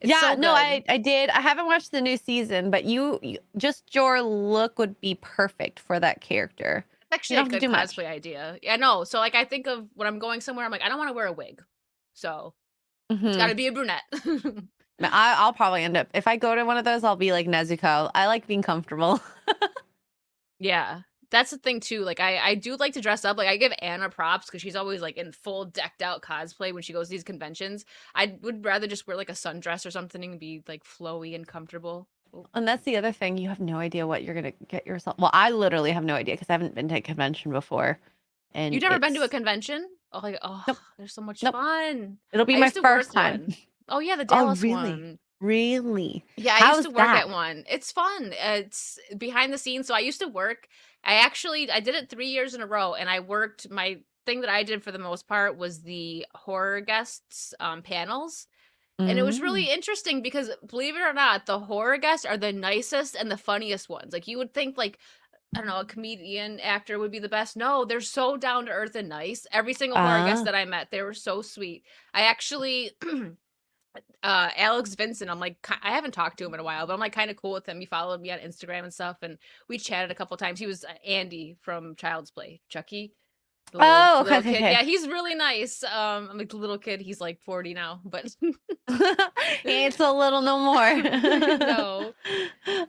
It's Yeah, so no, good. I did. I haven't watched the new season, but you just your look would be perfect for that character. It's actually you a don't have to good do much. cosplay idea. Yeah, no. So like, I think of when I'm going somewhere, I'm like, I don't want to wear a wig, so it's got to be a brunette. I'll probably end up if I go to one of those. I'll be like Nezuko. I like being comfortable. Yeah. That's the thing too. Like I do like to dress up. Like I give Anna props because she's always like in full decked out cosplay when she goes to these conventions. I would rather just wear like a sundress or something and be like flowy and comfortable. And that's the other thing. You have no idea what you're gonna get yourself. Well, I literally have no idea because I haven't been to a convention before, and You've never been to a it's convention? Oh, like, oh, nope, they're so much nope. fun. It'll be I my used to work first time. one. Oh yeah, the Oh, Dallas really? one. Really? Yeah, I used How's to work that? at one. It's fun. It's behind the scenes. So I used to work. I did it 3 years in a row, and I worked. My thing that I did for the most part was the horror guests panels. And it was really Mm. interesting because, believe it or not, the horror guests are the nicest and the funniest ones. Like, you would think, like, I don't know, a comedian actor would be the best. No, they're so down to earth and nice. Every single horror guest Ah. that I met, they were so sweet. I actually Alex Vincent, I'm like, I haven't talked to him in a while, but I'm like kind of cool with him. He followed me on Instagram and stuff, and we chatted a couple times. He was Andy from Child's Play, Chucky, the Oh, okay, little okay, kid. okay. Yeah, he's really nice. I'm like the little kid. He's like 40 now, but He ain't so little no more.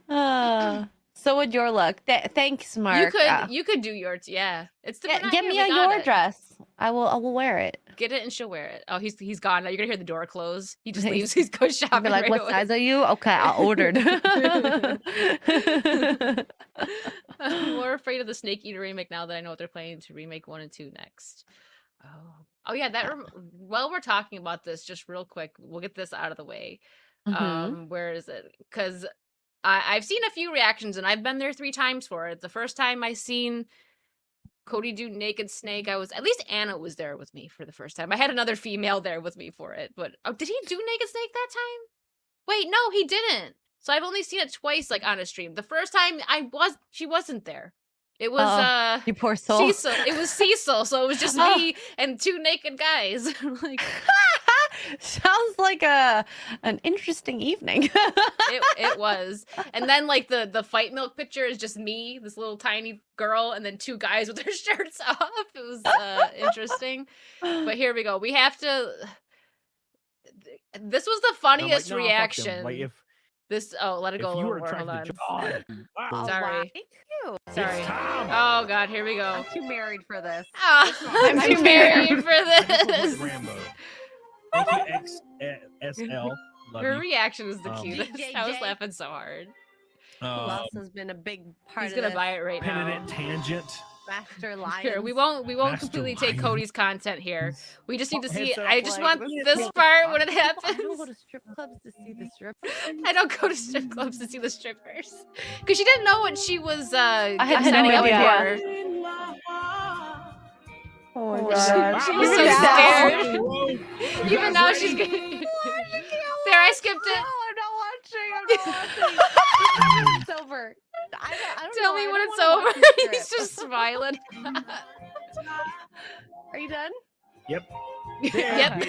no, So would your look? Thanks, Mark. you could do yours. Yeah, it's the we're not Get here, me we a got your it. dress. I will wear it. Get it and she'll wear it. Oh, he's gone now. You're gonna hear the door close. He just He's- leaves. He's go I'll shopping. be like, right what away. size are you? Okay, I ordered. I'm more afraid of the Snake Eater remake now that I know what they're planning to remake 1 and 2 next. Oh yeah. While we're talking about this, just real quick, we'll get this out of the way. Mhm. Where is it? Because I've seen a few reactions, and I've been there 3 times for it. The first time I seen Cody do Naked Snake, I was at least Anna was there with me for the first time. I had another female there with me for it, but did he do Naked Snake that time? Wait, no, he didn't. So I've only seen it twice, like on a stream. The first time she wasn't there. It was You poor soul. Cecil. It was Cecil, so it was just Oh. me and 2 naked guys. Like Sounds like an interesting evening. it was. And then like the fight milk picture is just me, this little tiny girl, and then 2 guys with their shirts off. It was interesting. But here we go. We have to this was the And I'm like, funniest "Nah, fuck them." reaction. Like let it if go a you little were more. Hold attracted on. to wow, Sorry. it's Sorry. time. Oh god, here we go. I'm too married for this. I'm I'm too married for This this. Rambo. Thank you, XSL. Love Her you. reaction is the cutest. I was JJ. laughing so hard. Who else has been a big part He's of gonna this? buy it right now. Penitent tangent. Master Lion. Here, we won't Master completely take Lion. Cody's content here. We just need to see. Heads up, I just like, want let's this go. part when it I happens. don't go to strip clubs to see the strippers. I don't go to strip clubs to see the strippers because she didn't know what she was had signing no up idea. for. Oh my God. She was so scared. Even now she's getting. There, I skipped it. No, I'm not watching. Tell me when it's over. I don't Tell know. me I when don't it's wanna over. watch the He's strip. just smiling. Are you done? Yep. Yep.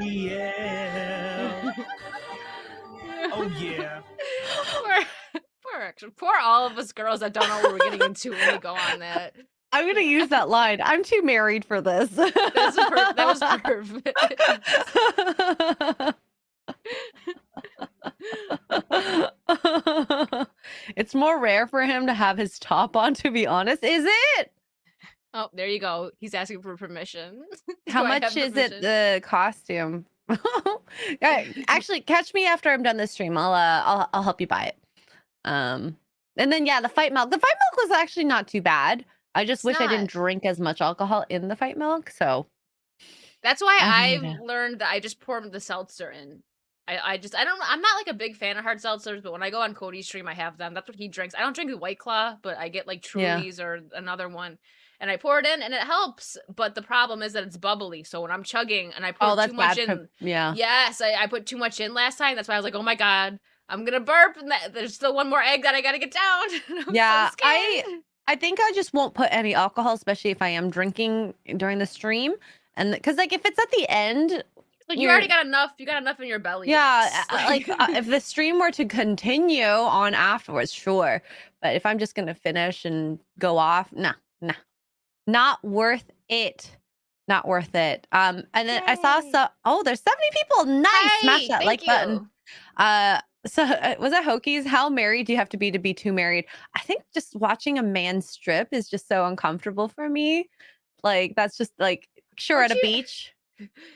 Yeah. Oh yeah. Poor all of us girls that don't know what we're getting into when we go on that. I'm gonna use that line. I'm too married for this. That was perfect. It's more rare for him to have his top on, to be honest. Is it? Oh, there you go. He's asking for permission. How Do I much have is permission? it? The costume. Actually, catch me after I'm done this stream. I'll help you buy it. And then yeah, the fight milk. The fight milk was actually not too bad. I just It's wish I didn't not. drink as much alcohol in the fight milk. So That's why I I've don't learned that I just pour the seltzer in. I'm not like a big fan of hard seltzers, but when I go on Cody's stream, I have them. That's what he drinks. I don't drink the White Claw, but I get like Yeah. Trulies or another one, and I pour it in, and it helps. But the problem is that it's bubbly. So when I'm chugging and I pour that's too much bad. in, Yeah. yes, I put too much in last time. That's why I was like, oh my god, I'm gonna burp, and there's still one more egg that I gotta get down. I'm Yeah, so scared. I think I just won't put any alcohol, especially if I am drinking during the stream, and because like if it's at the end. Like you you're- already got enough. You got enough in your belly. Yeah, Max. if the stream were to continue on afterwards, sure. But if I'm just gonna finish and go off, nah, not worth it. Not worth it. And then I saw there's 70 people. Nice, smash Hey, that like thank you. button. So was it Hokies? How married do you have to be too married? I think just watching a man strip is just so uncomfortable for me. Like that's just like sure Aren't at a you- beach,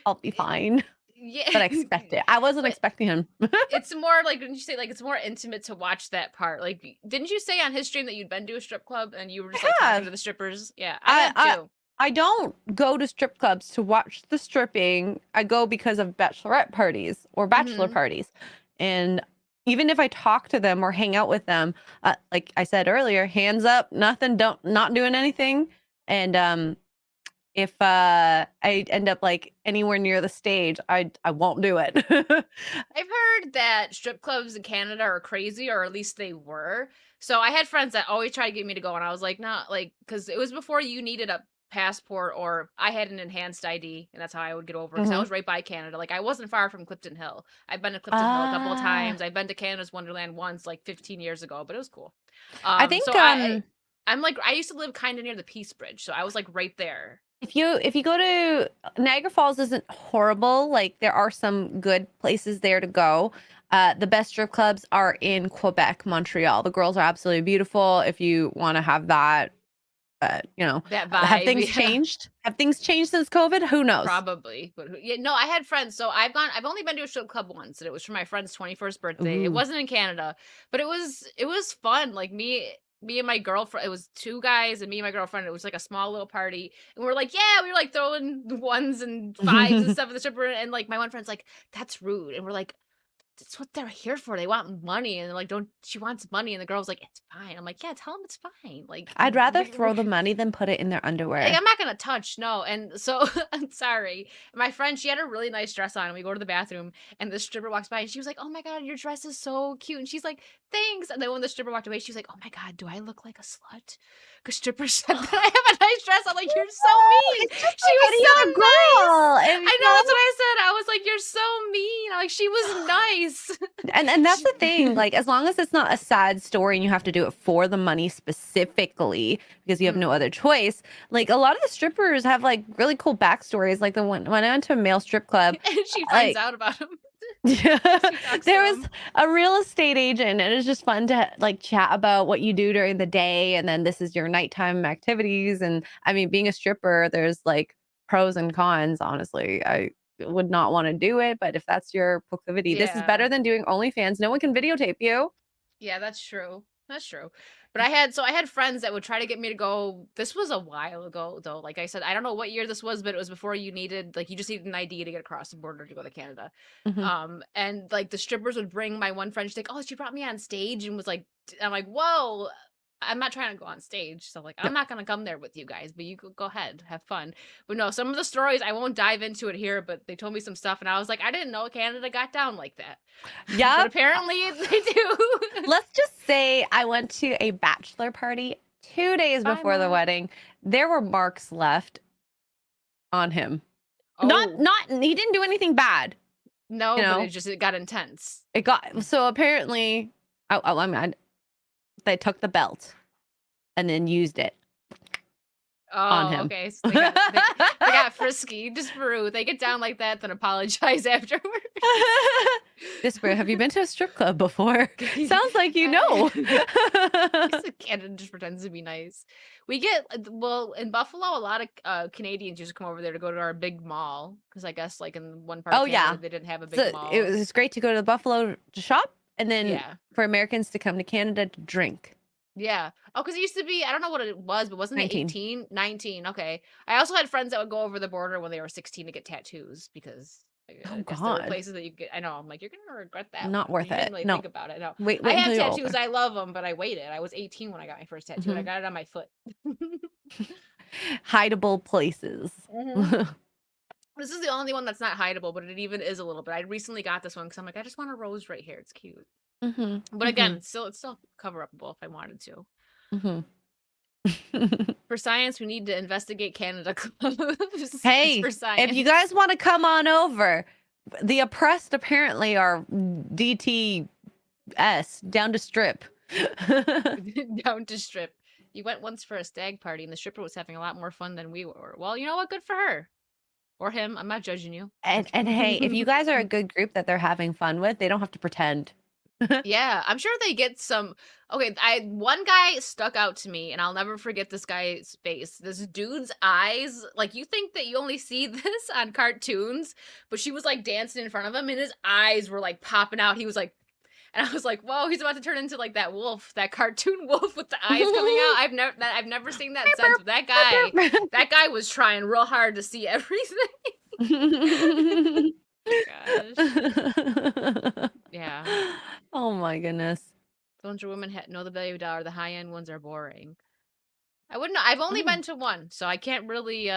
I'll be fine. Yeah. but I expect it. I wasn't But expecting him. it's more like, didn't you say like it's more intimate to watch that part? Like, didn't you say on his stream that you'd been to a strip club and you were just like talking have. to the strippers? Yeah, I I, have I too. I don't go to strip clubs to watch the stripping. I go because of bachelorette parties or bachelor Mhm. parties. And even if I talk to them or hang out with them, like I said earlier, hands up, nothing, not doing anything. And if I end up like anywhere near the stage, I won't do it. I've heard that strip clubs in Canada are crazy, or at least they were. So I had friends that always tried to get me to go, and I was like, nah, like, because it was before you needed a passport, or I had an enhanced ID, and that's how I would get over. Because I Mhm. was right by Canada, like I wasn't far from Clifton Hill. I've been to Clifton Hill a couple of Ah, times. I've been to Canada's Wonderland once, like 15 years ago, but it was cool. I So think I'm like, I used to live kind of near the Peace Bridge, so I was like right there. if you go to Niagara Falls isn't horrible. Like there are some good places there to go. The best strip clubs are in Quebec, Montreal. The girls are absolutely beautiful. If you want to have that, That have vibe, things yeah. changed? Have things changed since COVID? Who knows? Probably, but yeah, no, I had friends. So I've only been to a strip club once, and it was for my friend's 21st birthday. It Ooh. wasn't in Canada, but it was fun. Like me and my girlfriend, it was two guys and me and my girlfriend. It was like a small little party, and we're like, yeah, we were like throwing ones and fives and stuff at the stripper, and like my one friend's like, that's rude, and we're like, that's what they're here for. They want money, and they're like, don't. She wants money, and the girl's like, it's fine. I'm like, yeah, tell them it's fine. Like, I'd rather throw the money than put it in their like, underwear. I'm not gonna touch, no. And so I'm sorry. My friend, she had a really nice dress on, and we go to the bathroom, and the stripper walks by, and she was like, "Oh my god, your dress is so cute." And she's like, "Thanks." And then when the stripper walked away, she was like, "Oh my god, do I look like a slut?" Because stripper said that I have a nice dress. I'm like, "You're so mean." It's just She like was any so other nice. girl. I know, that's what I said. I was like, "You're so mean." I'm like, she was nice. And that's the thing. Like, as long as it's not a sad story and you have to do it for the money specifically because you have no Mm. other choice. Like a lot of the strippers have like really cool backstories. Like the one when I went to a male strip club, And she finds like out about him. yeah, She talks there to was him. a real estate agent, and it's just fun to like chat about what you do during the day, and then this is your nighttime activities. And I mean, being a stripper, there's like pros and cons. Honestly, I would not want to do it, but if that's your proclivity, this is Yeah. better than doing OnlyFans. No one can videotape you. Yeah, that's true. That's true. But I had friends that would try to get me to go. This was a while ago though. Like I said, I don't know what year this was, but it was before you just needed an ID to get across the border to go to Canada. Mhm. And like the strippers would bring my one friend, she's like, "Oh, she brought me on stage," and was like, I'm like, "Whoa, I'm not trying to go on stage." So like, No. I'm not gonna come there with you guys, but you go ahead, have fun. But no, some of the stories I won't dive into it here, but they told me some stuff and I was like, I didn't know Canada got down like that. But Yep. apparently they do. Let's just say I went to a bachelor party 2 days Bye, before the Mom. wedding. There were marks left on him. Not Oh, he didn't do anything bad. no, You but know, it got intense. it got so apparently. I mean, they took the belt and then used it on Oh, him. okay. So they got frisky just for rude. They get down like that, then apologize afterwards. Whisper, have you been to a strip club before? Sounds like you know. Canada just pretends to be nice. We get well in Buffalo. A lot of Canadians used to come over there to go to our big mall because I guess like in one part Oh of Canada yeah, they didn't have a big so mall. it's great to go to Buffalo to shop, and then Yeah, for Americans to come to Canada to drink. yeah. Oh, because it used to be I don't know what it was, but wasn't it 19. 18? 19. Okay. I also had friends that would go over the border when they were 16 to get tattoos because. I Oh guess there were God, places that you get. I know. I'm like, you're gonna regret that not one. worth You it. didn't really No, think about it. No, wait I until have you're tattoos. older. I love them, but I waited. I was 18 when I got my first tattoo, and I got it on my foot. Hideable places. Mhm. This is the only one that's not hideable, but it even is a little bit. I recently got this one because I'm like, I just want a rose right here. It's cute. hmm But again, it's still cover upable if I wanted to. hmm For science, we need to investigate Canada clubs. Hey, For if science. you guys want to come on over, the oppressed apparently are DTS down to strip. Down to strip. You went once for a stag party, and the stripper was having a lot more fun than we were. Well, you know what? Good for her or him. I'm not judging you. And hey, if you guys are a good group that they're having fun with, they don't have to pretend. Yeah, I'm sure they get some. Okay, one guy stuck out to me, and I'll never forget this guy's face. This dude's eyes, like you think that you only see this on cartoons, but she was like dancing in front of him, and his eyes were like popping out. He was like, and I was like, whoa, he's about to turn into like that wolf, that cartoon wolf with the eyes coming out. I've never seen that since. But that guy was trying real hard to see everything. Gosh. Yeah. Oh my goodness. Don't your women know the value of a dollar? The high end ones are boring. I wouldn't know. I've only been to one, so I can't really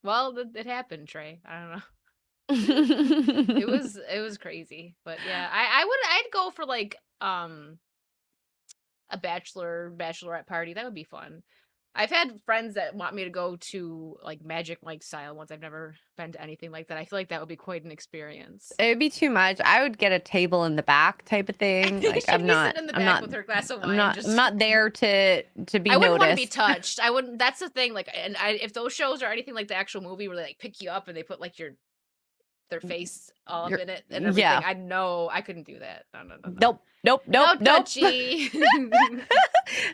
well, it happened, Trey. I don't know. It was crazy. But yeah, I'd go for like a bachelorette party. That would be fun. I've had friends that want me to go to like Magic Mike style ones. I've never been to anything like that. I feel like that would be quite an experience. It would be too much. I would get a table in the back type of thing. Like I'm not in the back with her glass of wine. I'm not there to be I wouldn't noticed. want to be touched. I wouldn't. That's the thing. Like, and if those shows are anything like the actual movie where they like pick you up and they put like their face all up in it and everything. Yeah. I know I couldn't do that. No. Nope. No touchy.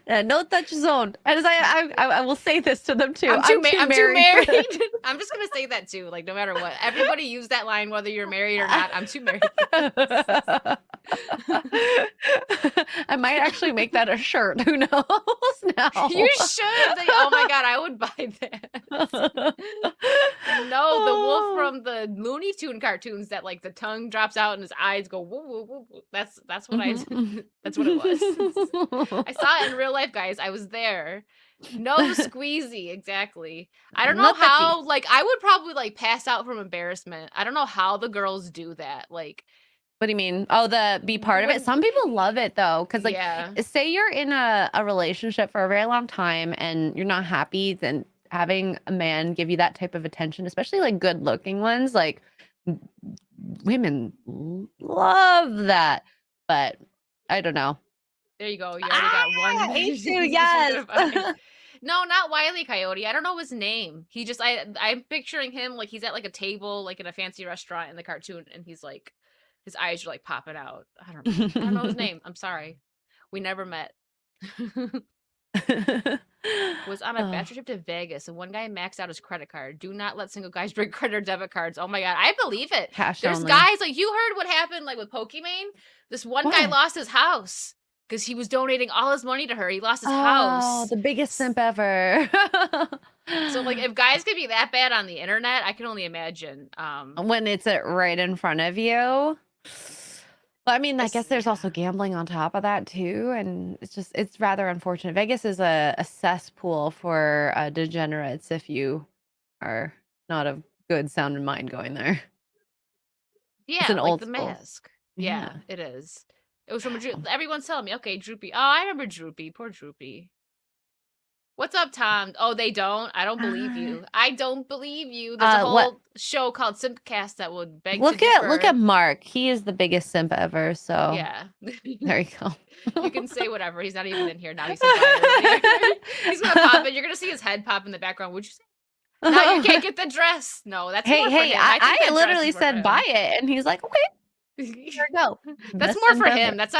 No touch zone. As I will say this to them too. I'm too married. for- I'm just gonna say that too. Like no matter what, everybody use that line whether you're married or not. I'm too married. I might actually make that a shirt. Who knows now? You should. Oh my god, I would buy that. No, the wolf from the Looney Tune cartoons that like the tongue drops out and his eyes go woo woo woo. Woo. That's what that's what it was. I saw it in real life, guys. I was there. No squeezy, exactly. I don't know Not how. touchy. Like, I would probably like pass out from embarrassment. I don't know how the girls do that. Like, What do you mean? Oh, the be part of it. Some people love it though, because like, yeah, say you're in a relationship for a very long time and you're not happy, then having a man give you that type of attention, especially like good looking ones, like women love that. But I don't know. there you go. You already got one. H2, yes. No, not Wile E. Coyote. I don't know his name. He just I'm picturing him like he's at like a table like in a fancy restaurant in the cartoon, and he's like his eyes are like popping out. I don't know his name. I'm sorry. We never met. Was on a bachelor trip to Vegas, and one guy maxed out his credit card. Do not let single guys bring credit or debit cards. Oh my god, I believe it. Cash There's only. guys like you heard what happened like with Pokimane. This one guy What? lost his house because he was donating all his money to her. He lost his Oh, house. the biggest simp ever. So like if guys could be that bad on the internet, I can only imagine. When it's right in front of you. But I mean, I It's- guess there's also gambling on top of that too, and it's rather unfortunate. Vegas is a cesspool for degenerates if you are not of good sound and mind going there. yeah, an like old the school. mask. Yeah, Yeah. it is. It was from everyone's telling me, okay, Droopy. Oh, I remember Droopy. Poor Droopy. What's up, Tom? Oh, they don't? I don't believe you. I don't believe you. There's a whole what- show called Simpcast that would beg Look to at look differ. at Mark. He is the biggest simp ever. So Yeah. there you go. You can say whatever. He's not even in here now. He's quiet. He's gonna pop in. You're gonna see his head pop in the background. Would you say? No, you can't get the dress. No, that's more for Hey, him. I think that I dress literally is more for said him. buy it, and he's like, okay, here we go. That's Best more simp for ever. him. That's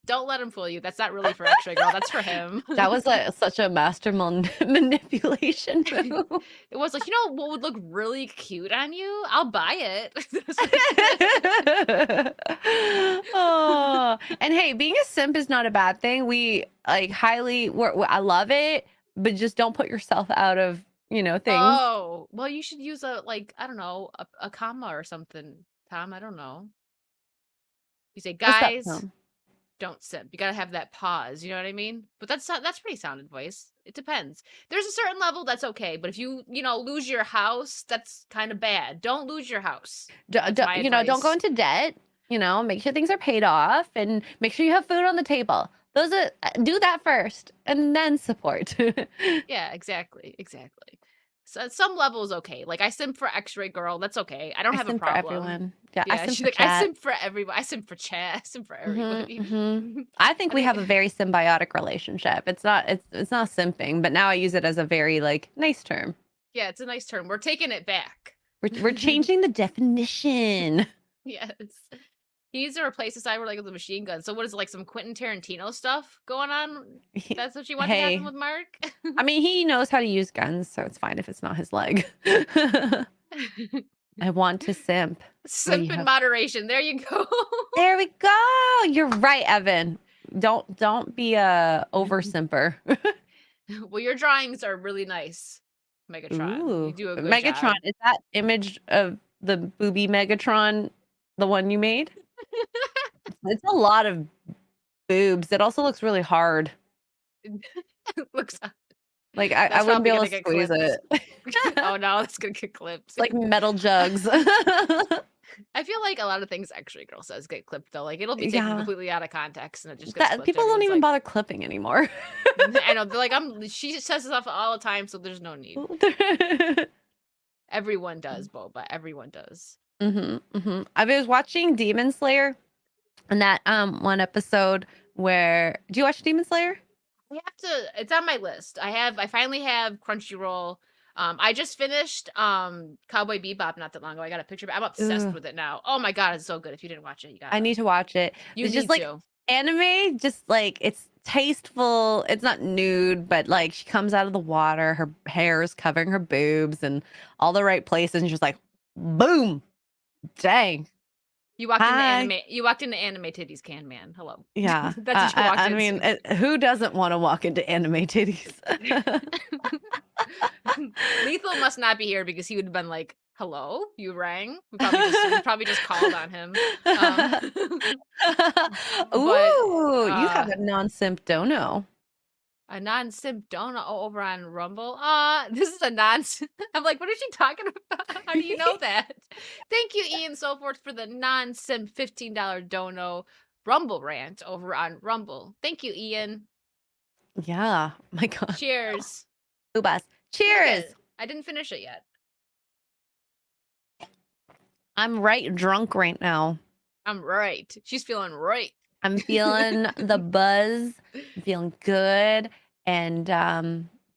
don't let him fool you. That's not really for Xray girl. That's for him. That was such a master manipulation move. It was like, you know what would look really cute on you? I'll buy it. Oh, and hey, being a simp is not a bad thing. We like I love it, but just don't put yourself out of things. Oh, well, you should use a like I don't know a comma or something, Tom. I don't know. You say, What's that, guys, Tom? don't simp. You gotta have that pause. You know what I mean? But that's pretty sound advice. It depends. There's a certain level that's okay, but if you lose your house, that's kind of bad. Don't lose your house. Don't my don't go advice. into debt. Make sure things are paid off, and make sure you have food on the table. Those are do that first, and then support. Yeah, exactly. So at some level is okay. Like I simp for Xray girl, that's okay. I don't have a simp problem. for everyone. Yeah, Yeah, I simp she's for like, I chat. simp for everybody. I simp for chat. I simp for everybody. Mhm. I think we have a very symbiotic relationship. It's not simping, but now I use it as a very nice term. Yeah, it's a nice term. We're taking it back. We're changing the definition. Yes. He needs to replace the cyborg with a machine gun. So what is it, like some Quentin Tarantino stuff going on? That's what you want to Hey. happen with Mark? I mean, he knows how to use guns, so it's fine if it's not his leg. I want to simp. Simp in have- moderation. There you go. There we go. You're right, Evan. Don't be a over simper. Well, your drawings are really nice, Megatron. Ooh, You do a good Megatron. job. Is that image of the booby Megatron the one you made? It's a lot of boobs. It also looks really hard. Looks Like I That's wouldn't be probably able to gonna get squeeze clipped. it. Oh no, it's gonna get clipped. It's like metal jugs. I feel like a lot of things Xray Girl says get clipped though. Like it'll be taken Yeah. completely out of context and it just gets clipped. People don't Everyone's even like, bother clipping anymore. I know. They're like, she says stuff all the time, so there's no need. Everyone does, Boba. Everyone does. I was watching Demon Slayer, and that one episode where do you watch Demon Slayer? I have to. It's on my list. I finally have Crunchyroll. I just finished Cowboy Bebop not that long ago. I got a picture. I'm obsessed Ugh. with it now. Oh my god, it's so good. If you didn't watch it, you got. I need to watch it. You It's need just like to. anime, just like it's tasteful. It's not nude, but like she comes out of the water, her hair is covering her boobs and all the right places, and she's like, boom, dang. You walked Hi. into anime. You walked into anime titties can man. Hello. Yeah. That's what you walked I into. mean, who doesn't want to walk into anime titties? Lethal must not be here because he would have been like, "Hello, you rang." We probably just called on him. Ooh, you have a non-simp dono. A non-simp donut over on Rumble. This is a I'm like, what is she talking about? How do you know that? Thank you, Ian Soforth, for the non-simp $15 dono Rumble rant over on Rumble. Thank you, Ian. Yeah. My God. Cheers. Ubas. Drink Cheers. it. I didn't finish it yet. I'm right drunk right now. I'm right. She's feeling right. I'm feeling the buzz. I'm feeling good. And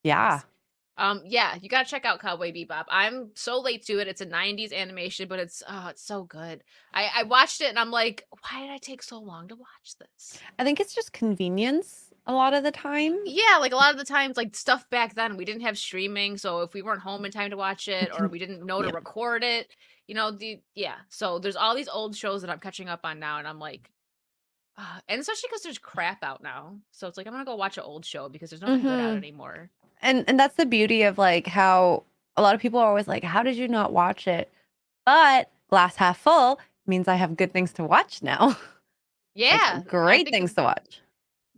yeah. Yeah, you gotta check out Cowboy Bebop. I'm so late to it. It's a 90s animation, but it's so good. I watched it and I'm like, why did I take so long to watch this? I think it's just convenience a lot of the time. Yeah, like a lot of the times, like stuff back then, we didn't have streaming, so if we weren't home in time to watch it, or we didn't know to Yeah. record it, so there's all these old shows that I'm catching up on now, and I'm like, and especially because there's crap out now, so it's like I'm gonna go watch an old show because there's nothing good out Mhm. anymore. And that's the beauty of like how a lot of people are always like, how did you not watch it? But glass half full means I have good things to watch now. Like, Yeah, I great think things to watch.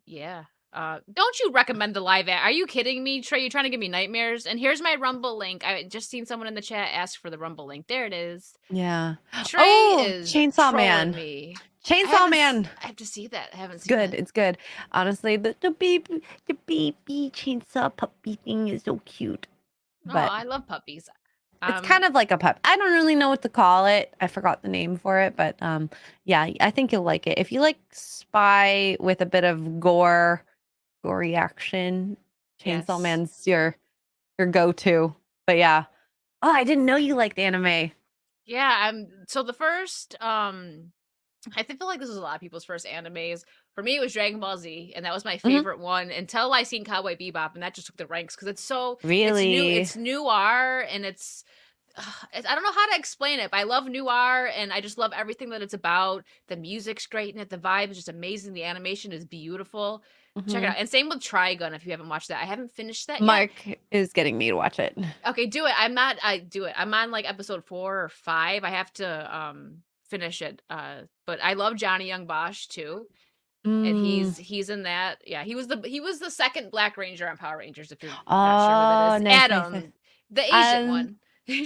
Yeah. Don't you recommend the live Are you kidding me, Trey? You trying to give me nightmares? And here's my Rumble link. I just seen someone in the chat ask for the Rumble link. There it is. Yeah. Trey is Chainsaw trolling Man. me. Chainsaw Man. I have to see that. I haven't seen Good. it. It's good. Honestly, the baby chainsaw puppy thing is so cute. Oh, But I love puppies. it's kind of like a pup. I don't really know what to call it. I forgot the name for it, but yeah, I think you'll like it. If you like spy with a bit of gory action, Chainsaw Yes. Man's your go-to. But yeah. Oh, I didn't know you liked anime. Yeah, so the first I feel like this was a lot of people's first animes. For me, it was Dragon Ball Z, and that was my favorite one until I seen Cowboy Bebop, and that just took the ranks because it's so Really? it's noir, and it's I don't know how to explain it, but I love noir, and I just love everything that it's about. The music's great in it, the vibe is just amazing, the animation is beautiful. Check it Mhm. out. And same with Trigun if you haven't watched that. I haven't finished that yet. Mark is getting me to watch it. Okay, do it. I do it. I'm on like episode 4 or 5. I have to finish it. But I love Johnny Young Bosch too. And he's in that. Yeah, he was the second Black Ranger on Power Rangers, if you're not sure who that is. nice, nice, Adam, nice. the Asian Um, one.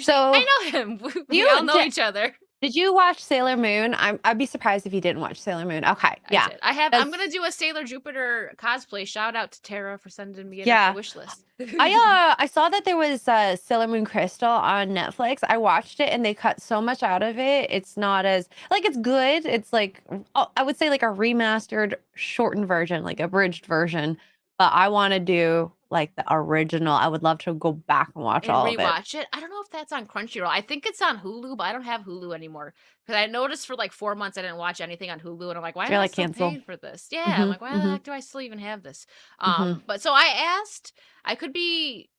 so I know him. We all know each other. Did you watch Sailor Moon? I'd be surprised if you didn't watch Sailor Moon. Okay, yeah. I did. I'm That's- gonna do a Sailor Jupiter cosplay. Shout out to Tara for sending me Yeah. a wish list. I saw that there was Sailor Moon Crystal on Netflix. I watched it and they cut so much out of it. It's not as like it's good. It's like I would say like a remastered, shortened version, like abridged version. But I want to do like the original. I would love to go back and watch and all of it. rewatch it. I don't know if that's on Crunchyroll. I think it's on Hulu, but I don't have Hulu anymore because I noticed for like 4 months I didn't watch anything on Hulu, and I'm like, why am Feel I like still cancel. paying for this? Yeah, I'm Mhm, like, why the mhm, heck do I still even have this? mhm, But so I asked. I could be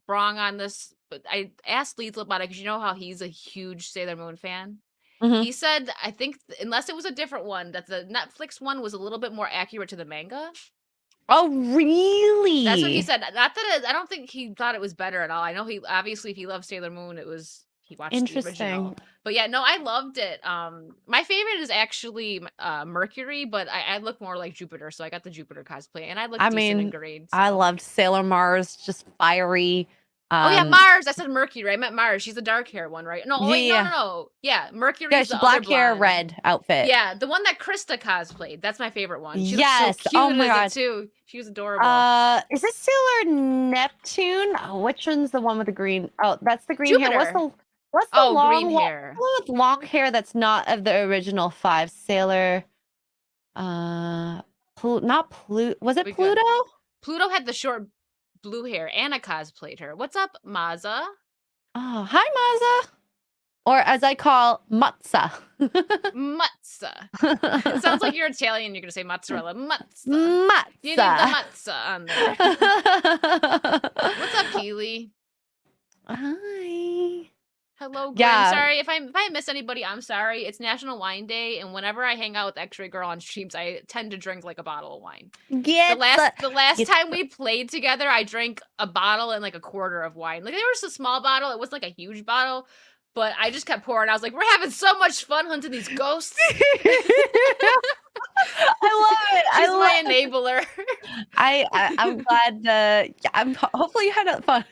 wrong on this, but I asked Lethal about it because you know how he's a huge Sailor Moon fan. mhm. He said, I think, unless it was a different one, that the Netflix one was a little bit more accurate to the manga. Oh, That's what he really? said. Not that I don't think he thought it was better at all. I know he obviously if he loved Sailor Moon, he watched the original. Interesting. But yeah, no, I loved it. My favorite is actually Mercury, but I look more like Jupiter, so I got the Jupiter cosplay, and I look I decent in mean, green. I So. loved Sailor Mars, just fiery. Oh yeah, Mars. I said Mercury. I meant Mars. She's the dark hair one, right? No, wait, no, yeah, no, no. Yeah, Mercury's yeah, the she other black hair, blonde. red outfit. Yeah, the one that Krista cosplayed. That's my favorite one. She looks Yes. so Oh cute my as god. it too. She was adorable. Is this Sailor Neptune? Oh, which one's the one with the green? Oh, that's the green hair. Jupiter. What's the Oh, long green one hair. with long hair that's not of the original 5? Sailor not Pluto. Was it We good. Pluto? Pluto had the short blue hair. Anna cosplayed her. What's up, Maza? Oh, hi Maza. Or as I call Matza. Matza. It sounds like you're Italian. You're gonna say mozzarella. Matza. Matza. You need the matza on there. What's up, Keely? Hi. Hello, Grim. Yeah. Sorry if I miss anybody. I'm sorry. It's National Wine Day, and whenever I hang out with Xray Girl on streams, I tend to drink like a bottle of wine. The last time we played together, I drank a bottle and like a quarter of wine. Like there was a small bottle. It wasn't like a huge bottle, but I just kept pouring. I was like, we're having so much fun hunting these ghosts. I love it. She's my enabler. I'm glad. Hopefully you had fun.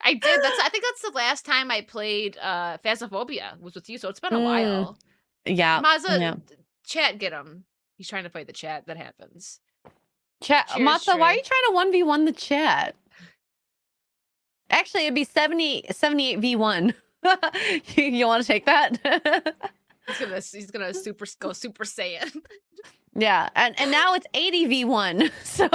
I did. I think that's the last time I played Phasmophobia was with you, so it's been a while. Yeah. Maza, yeah. chat, get him. He's trying to fight the chat. That happens. Chat, Cheers, Matza, why are Shrey. you trying to 1v1 the chat? Actually, it'd be 78 v1. You want to take that? He's gonna go Super Saiyan. Yeah, and now it's 80 v1. So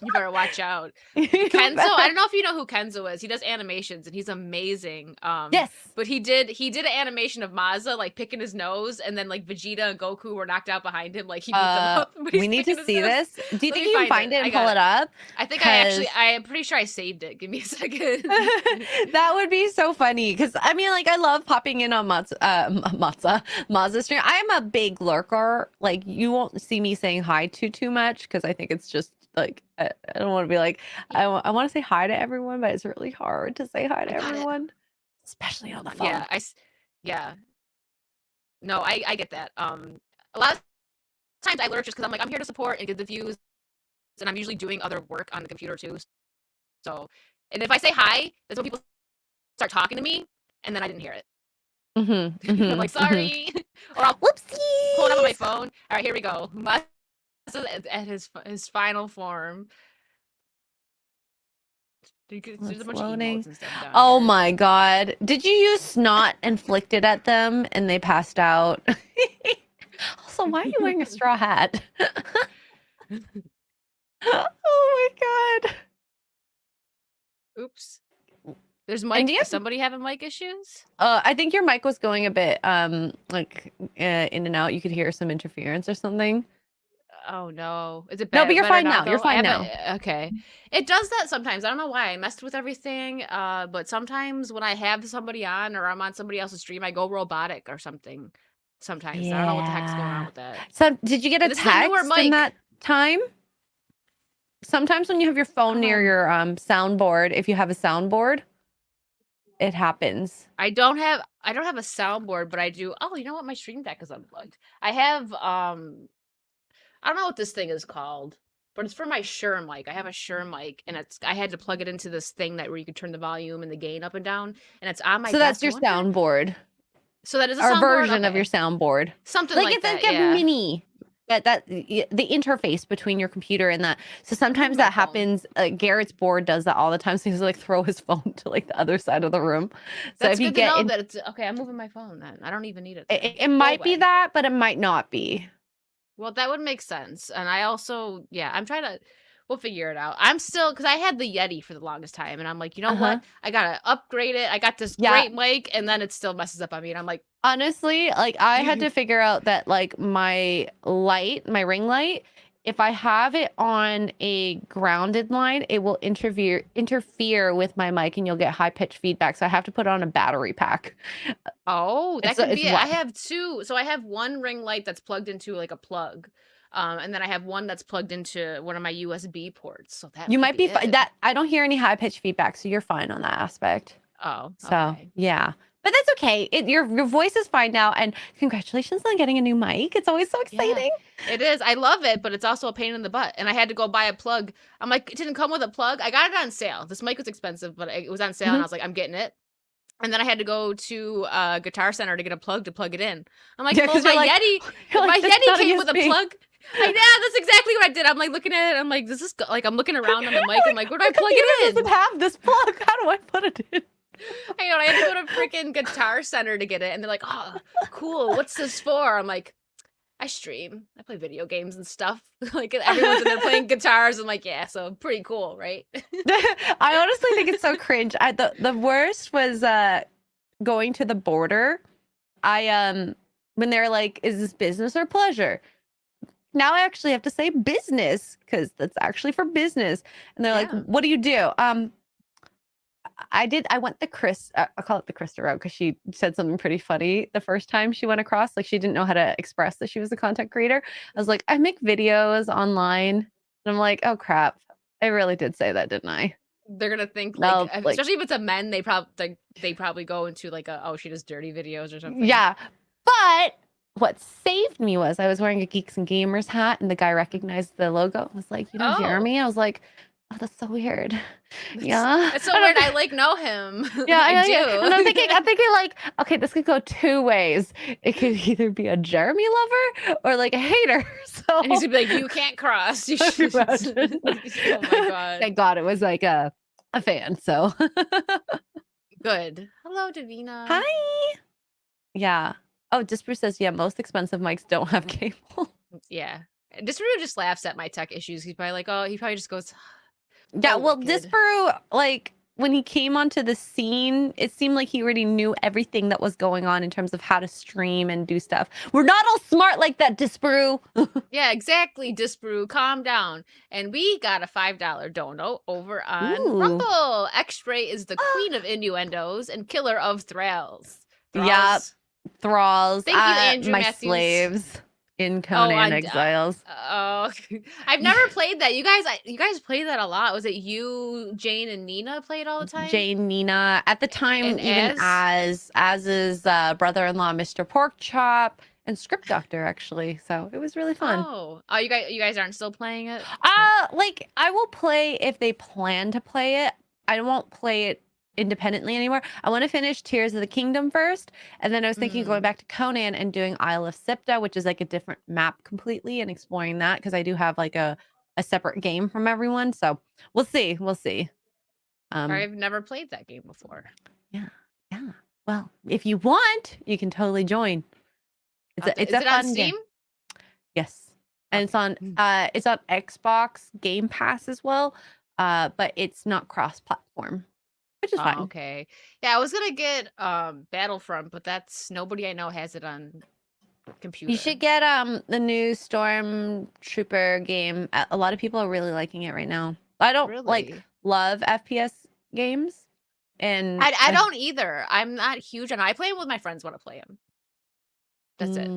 You better watch out. Kenzo, I don't know if you know who Kenzo is. He does animations and he's amazing. Yes. But he did an animation of Maza like picking his nose, and then like Vegeta and Goku were knocked out behind him. Like he beat them up. but he's we need picking to his see nose. this. Do you Let think me you can find it and I pull got it up? I think I'm pretty sure I saved it. Give me a second. That would be so funny because I mean, like, I love popping in on Maz's stream. I am a big lurker. Like, you won't see me saying hi too much because I think it's just like I don't want to be like I want to say hi to everyone, but it's really hard to say hi to everyone, especially on the phone. Yeah. No, I get that. A lot of times I lurk just because I'm like I'm here to support and get the views, and I'm usually doing other work on the computer too. So, and if I say hi, that's when people start talking to me, and then I didn't hear it. I'm like, sorry. Or I'll Whoopsie. pull it up on my phone. All right, here we go. At his final form. There's a bunch of emotes and stuff down Oh here. my god. Did you use snot and flicked it at them and they passed out? Also, why are you wearing a straw hat? Oh my god. Oops. There's And mic. Somebody having mic issues? I think your mic was going a bit like in and out. You could hear some interference or something. Oh no. Is it No, bad? but you're better fine now. You're though? fine now. Okay. It does that sometimes. I don't know why. I messed with everything. But sometimes when I have somebody on or I'm on somebody else's stream, I go robotic or something. Sometimes. I don't know what the heck's going on with that. So did you get a This is a newer text in mic. that time? Sometimes when you have your phone near your soundboard, if you have a soundboard, it happens. I don't have a soundboard, but I do. Oh, you know what? My stream deck is unplugged. I have I don't know what this thing is called, but it's for my Shure mic. I have a Shure mic, and I had to plug it into this thing where you could turn the volume and the gain up and down, and it's on my. So that's desk. your soundboard. So that is a Or soundboard? version of Okay. your soundboard. Something Like like it's that. like a Yeah. mini. That the interface between your computer and that. So sometimes my that phone. happens. Garrett's board does that all the time. So he's like throw his phone to like the other side of the room. So That's if you good to get know in, that it's okay. I'm moving my phone then. I don't even need it. Then. it might Go be away. that, but it might not be. Well, that would make sense. And I also, yeah, I'm trying to. We'll figure it out. I'm still because I had the Yeti for the longest time, and I'm like, you know Uh-huh. what? I gotta upgrade it. I got this Yeah. great mic, and then it still messes up on me, and I'm like, Honestly, like I had to figure out that like my ring light, if I have it on a grounded line, it will interfere with my mic and you'll get high pitched feedback. So I have to put it on a battery pack. oh, that It's could it's be it. I what have two. So I have one ring light that's plugged into like a plug, and then I have one that's plugged into one of my USB ports. So that you could might be be it. that I don't hear any high pitched feedback, so you're fine on that aspect. Oh, So okay. yeah. But that's okay. Your voice is fine now, and congratulations on getting a new mic. It's always so Yeah. exciting. It is. I love it, but it's also a pain in the butt. And I had to go buy a plug. I'm like, it didn't come with a plug. I got it on sale. This mic was expensive, but it was on sale, and I Mhm. was like, I'm getting it. And then I had to go to Guitar Center to get a plug to plug it in. I'm like, Yeah, well, 'cause my you're like, Yeti, you're my like, "This is Yeti not a came with a USB." plug. Yeah, that's exactly what I did. I'm like looking at it. I'm like, like I'm looking around on the mic. I'm like, where do I My plug computer it in? doesn't have this plug. How do I put it in? I know. I had to go to freaking Guitar Center to get it, and they're like, "Oh, cool. What's this for?" I'm like, "I stream. I play video games and stuff." Like everyone's in there playing guitars. I'm like, "Yeah, so pretty cool, right?" I honestly think it's so cringe. The worst was going to the border. When they're like, "Is this business or pleasure?" Now I actually have to say business because that's actually for business. And they're like, Yeah. "What do you do?" I went the I'll call it the Krista route because she said something pretty funny the first time she went across. Like she didn't know how to express that she was a content creator. I was like, I make videos online. And I'm like, oh crap. I really did say that, didn't I? They're gonna think No, like, especially if it's a men, they probably go into like she does dirty videos or something. yeah. But what saved me was I was wearing a Geeks and Gamers hat and the guy recognized the logo. I was like, you know, Oh. Jeremy? I was like, oh, that's so weird. Yeah. It's so weird. I like know him. Yeah, I do. And I'm thinking like, okay, this could go two ways. It could either be a Jeremy lover or like a hater. So And he's gonna be like, "You can't cross." You should. Imagine. Oh my god. Thank God it was like a fan. So Good. Hello, Davina. hi. Yeah. Oh, Disper says, yeah, most expensive mics don't have cable. Yeah. Disparu just laughs at my tech issues. He's probably like, oh, he probably just goes, Yeah, "Oh, well, wicked." Disparu, like when he came onto the scene, it seemed like he already knew everything that was going on in terms of how to stream and do stuff. We're not all smart like that, Disparu. Yeah, exactly, Disparu. Calm down. And we got a $5 dono over on Ooh. Rumble. Xray is the queen of innuendos and killer of thralls. Yeah. Thralls. Thank you, Andrew my Matthews. slaves in Conan Exiles. Oh, I've never played that. You guys played that a lot. Was it you, Jane, and Nina played all the time? Jane, Nina, at the time, And even Az's brother-in-law, Mr. Porkchop, and Script Doctor, actually. So it was really fun. Oh, you guys aren't still playing it? Like I will play if they plan to play it. I won't play it independently anymore. I want to finish Tears of the Kingdom first, and then I was thinking of going back to Conan and doing Isle of Sipta, which is like a different map completely, and exploring that because I do have like a separate game from everyone. So we'll see. I've never played that game before. Yeah. Well, if you want, you can totally join. It's a Is it fun on Steam? game. Yes, and it's on Xbox Game Pass as well, but it's not cross-platform, which is fine. Okay. Yeah, I was gonna get Battlefront, but that's nobody I know has it on computer. You should get the new Stormtrooper game. A lot of people are really liking it right now. I don't love FPS games, and I don't either. I'm not huge on. I play them with my friends when I play them. That's it.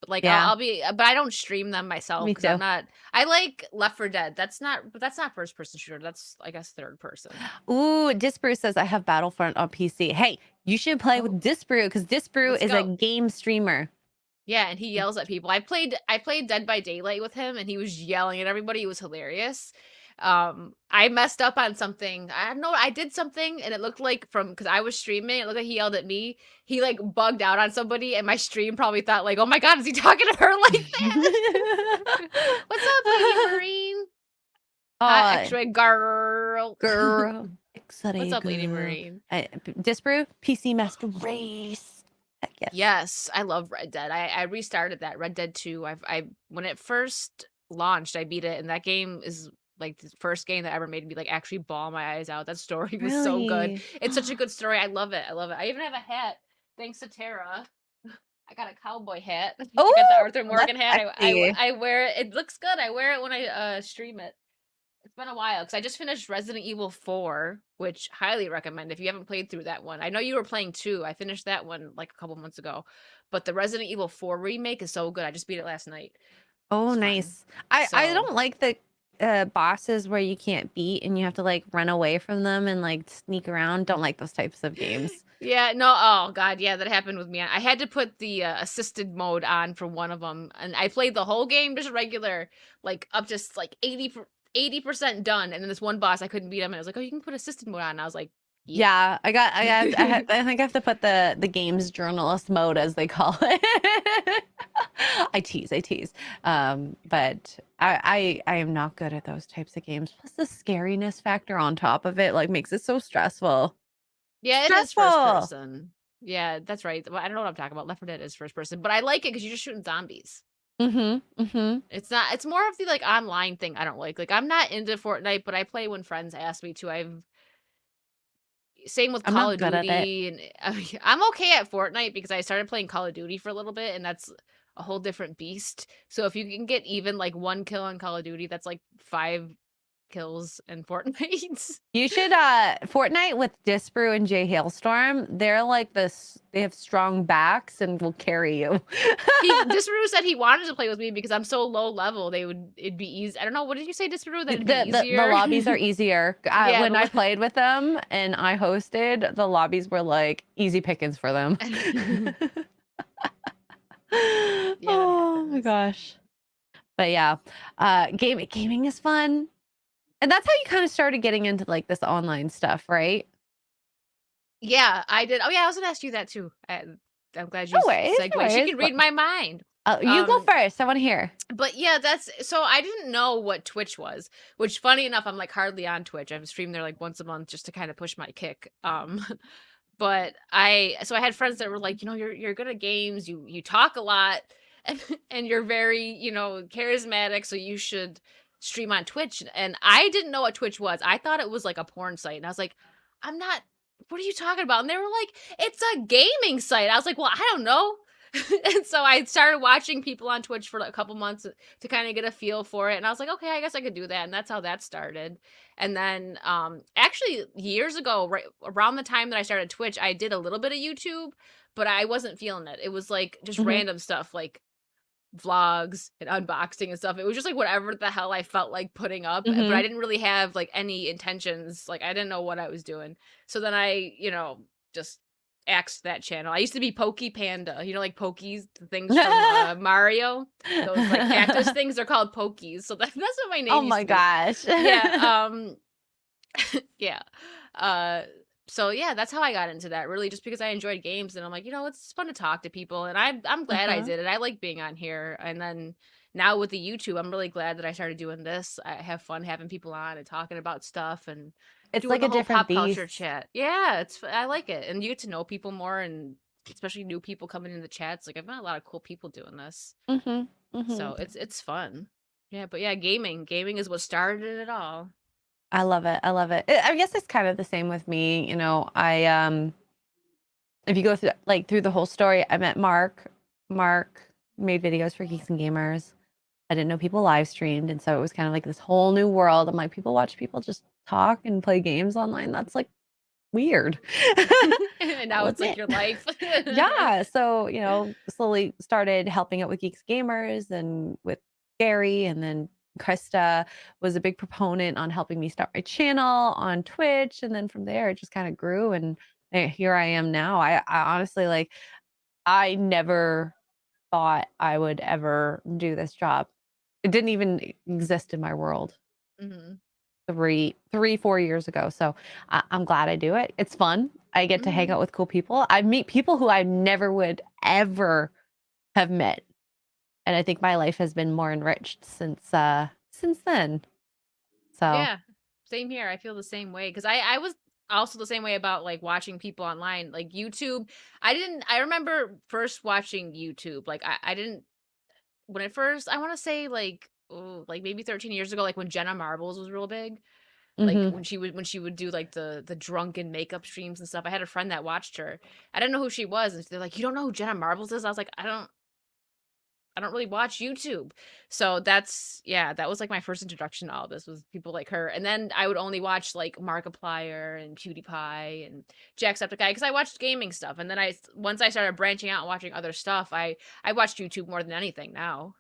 But like but I don't stream them myself because I'm not. I like Left 4 Dead. That's not first person shooter. That's I guess third person. Ooh, Disparu says I have Battlefront on PC. Hey, you should play with Disparu because Disparu is a game streamer. Yeah, and he yells at people. I played Dead by Daylight with him, and he was yelling at everybody. It was hilarious. I messed up on something. I don't know. I did something, and it looked like because I was streaming, it looked like he yelled at me. He like bugged out on somebody, and my stream probably thought like, "Oh my god, is he talking to her like that?" What's up, Lady Marine? Xray girl. What's up, Lady Marine? Disparu PC Master Race. Heck Yes, I love Red Dead. I restarted that Red Dead 2. I when it first launched, I beat it, and that game is like the first game that ever made me like actually bawl my eyes out. That story was so good. Really? It's such a good story. I love it. I love it. I even have a hat thanks to Tara. I got a cowboy hat. I got the Oh, Arthur Morgan hat. sexy. I wear it. It looks good. I wear it when I stream it. It's been a while because I just finished Resident Evil 4, which highly recommend if you haven't played through that one. I know you were playing 2. I finished that one like a couple months ago, but the Resident Evil 4 remake is so good. I just beat it last night. Oh, It's fun. nice. I So don't like the bosses where you can't beat and you have to like run away from them and like sneak around. Don't like those types of games. yeah, no, oh god, yeah, that happened with me. I had to put the assisted mode on for one of them, and I played the whole game just regular, like up to like 80% done, and then this one boss I couldn't beat him, and I was like, oh, you can put assisted mode on. And I was like, Yeah, I think I have to put the games journalist mode as they call it. I tease. But I am not good at those types of games. Plus the scariness factor on top of it like makes it so stressful. yeah, it is first Stressful. person. Yeah, that's right. Well, I don't know what I'm talking about. Left 4 Dead is first person, but I like it because you're just shooting zombies. Mm-hmm. It's not. It's more of the like online thing I don't like. Like I'm not into Fortnite, but I play when friends ask me to. Same with I'm Call not of good at it. Duty, and I'm okay at Fortnite because I started playing Call of Duty for a little bit, and that's a whole different beast. So if you can get even like 1 kill on Call of Duty, that's like 5 kills in Fortnite. You should Fortnite with Disbrew and Jay Hailstorm. They're like this. They have strong backs and will carry you. Disparu said he wanted to play with me because I'm so low level. It'd be easy. I don't know. What did you say, Disparu? That it'd be The easier. lobbies are easier. Yeah, When I played with them and I hosted, the lobbies were like easy pickings for them. Oh my gosh. But yeah, gaming is fun. And that's how you kind of started getting into like this online stuff, right? Yeah, I did. Oh yeah, I was gonna ask you that too. I'm glad you No worries, no segued. She worries. can read my mind. You go first. I want to hear. But yeah, that's so I didn't know what Twitch was, which funny enough, I'm like hardly on Twitch. I've streamed there like once a month just to kind of push my kick. But I had friends that were like, you're good at games, you talk a lot, and you're very, charismatic, so you should stream on Twitch. And I didn't know what Twitch was. I thought it was like a porn site. And I was like, I'm not, what are you talking about? And they were like, it's a gaming site. I was like, well, I don't know. And so I started watching people on Twitch for like a couple months to kind of get a feel for it. And I was like, okay, I guess I could do that. And that's how that started. And then actually years ago, right around the time that I started Twitch, I did a little bit of YouTube, but I wasn't feeling it. It was like just random stuff like vlogs and unboxing and stuff. It was just like whatever the hell I felt like putting up, but I didn't really have like any intentions. Like I didn't know what I was doing. So then I, just axed that channel. I used to be Pokey Panda, like Pokies, the things from Mario. Those like cactus things are called Pokies. So that's what my name Oh used my to be. gosh. Yeah. Yeah. So yeah, that's how I got into that, really, just because I enjoyed games, and I'm like, it's fun to talk to people, and I'm glad I did it. I like being on here, and then now with the YouTube, I'm really glad that I started doing this. I have fun having people on and talking about stuff, and It's doing like the a whole different pop culture beast. chat. Yeah, I like it, and you get to know people more, and especially new people coming in the chats. Like I've met a lot of cool people doing this, so it's fun. Yeah, but yeah, gaming is what started it all. I love it. I guess it's kind of the same with me. I if you go through the whole story, I met Mark. Mark made videos for Geeks and Gamers. I didn't know people live streamed, and so it was kind of like this whole new world. I'm like, people watch people just talk and play games online. That's like weird. And now it's like your life. Yeah. So, slowly started helping out with Geeks Gamers and with Gary, and then Krista was a big proponent on helping me start my channel on Twitch. And then from there, it just kind of grew. And here I am now. I honestly, I never thought I would ever do this job. It didn't even exist in my world 4 years ago. So I'm glad I do it. It's fun. I get to hang out with cool people. I meet people who I never would ever have met. And I think my life has been more enriched since then. So yeah, same here. I feel the same way because I was also the same way about like watching people online, like YouTube. I remember first watching YouTube. Like I didn't when it first. I want to say like ooh, like maybe 13 years ago, like when Jenna Marbles was real big. Like Mhm. when she would do like the drunken makeup streams and stuff. I had a friend that watched her. I didn't know who she was, and they're like, "You don't know who Jenna Marbles is?" I was like, I don't really watch YouTube. So that was like my first introduction to all this was people like her. And then I would only watch like Markiplier and PewDiePie and Jacksepticeye because I watched gaming stuff. And then once I started branching out and watching other stuff, I watched YouTube more than anything now.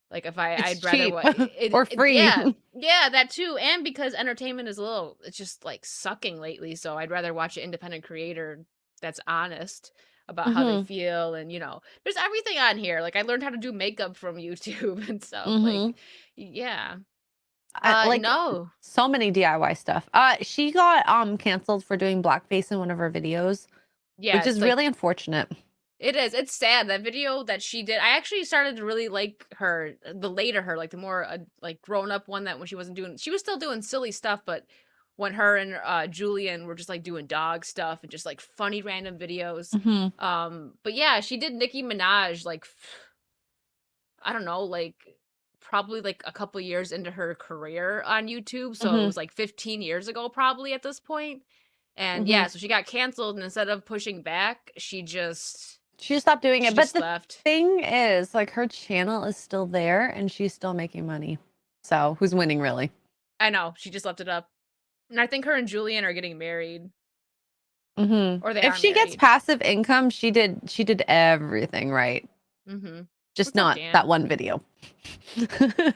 Like if It's I'd rather cheap what or free. yeah, that too. And because entertainment is it's just like sucking lately. So I'd rather watch an independent creator that's honest about how they Mhm. feel. And, there's everything on here. Like I learned how to do makeup from YouTube and stuff. Like, Mhm. yeah. Like No. so many DIY stuff. She got canceled for doing blackface in one of her videos, Yeah, which it's is like really unfortunate. it is. It's sad that video that she did. I actually started to really like her, the later her, like the more like grown up one that when she was still doing silly stuff, but when her and Julian were just like doing dog stuff and just like funny random videos. Mhm. But yeah, she did Nicki Minaj like I don't know, like probably like a couple years into her career on YouTube. So it Mhm. was like 15 years ago probably at this point. And yeah, Mhm. so she got canceled and instead of pushing back, She just stopped doing she it. But just the left. thing is, like, her channel is still there and she's still making money. So who's winning really? I know, she just left it up. And I think her and Julian are getting married, Mhm. or they If are she gets married. passive income, she did everything right. Mhm. Just What's up, not Dan? that one video.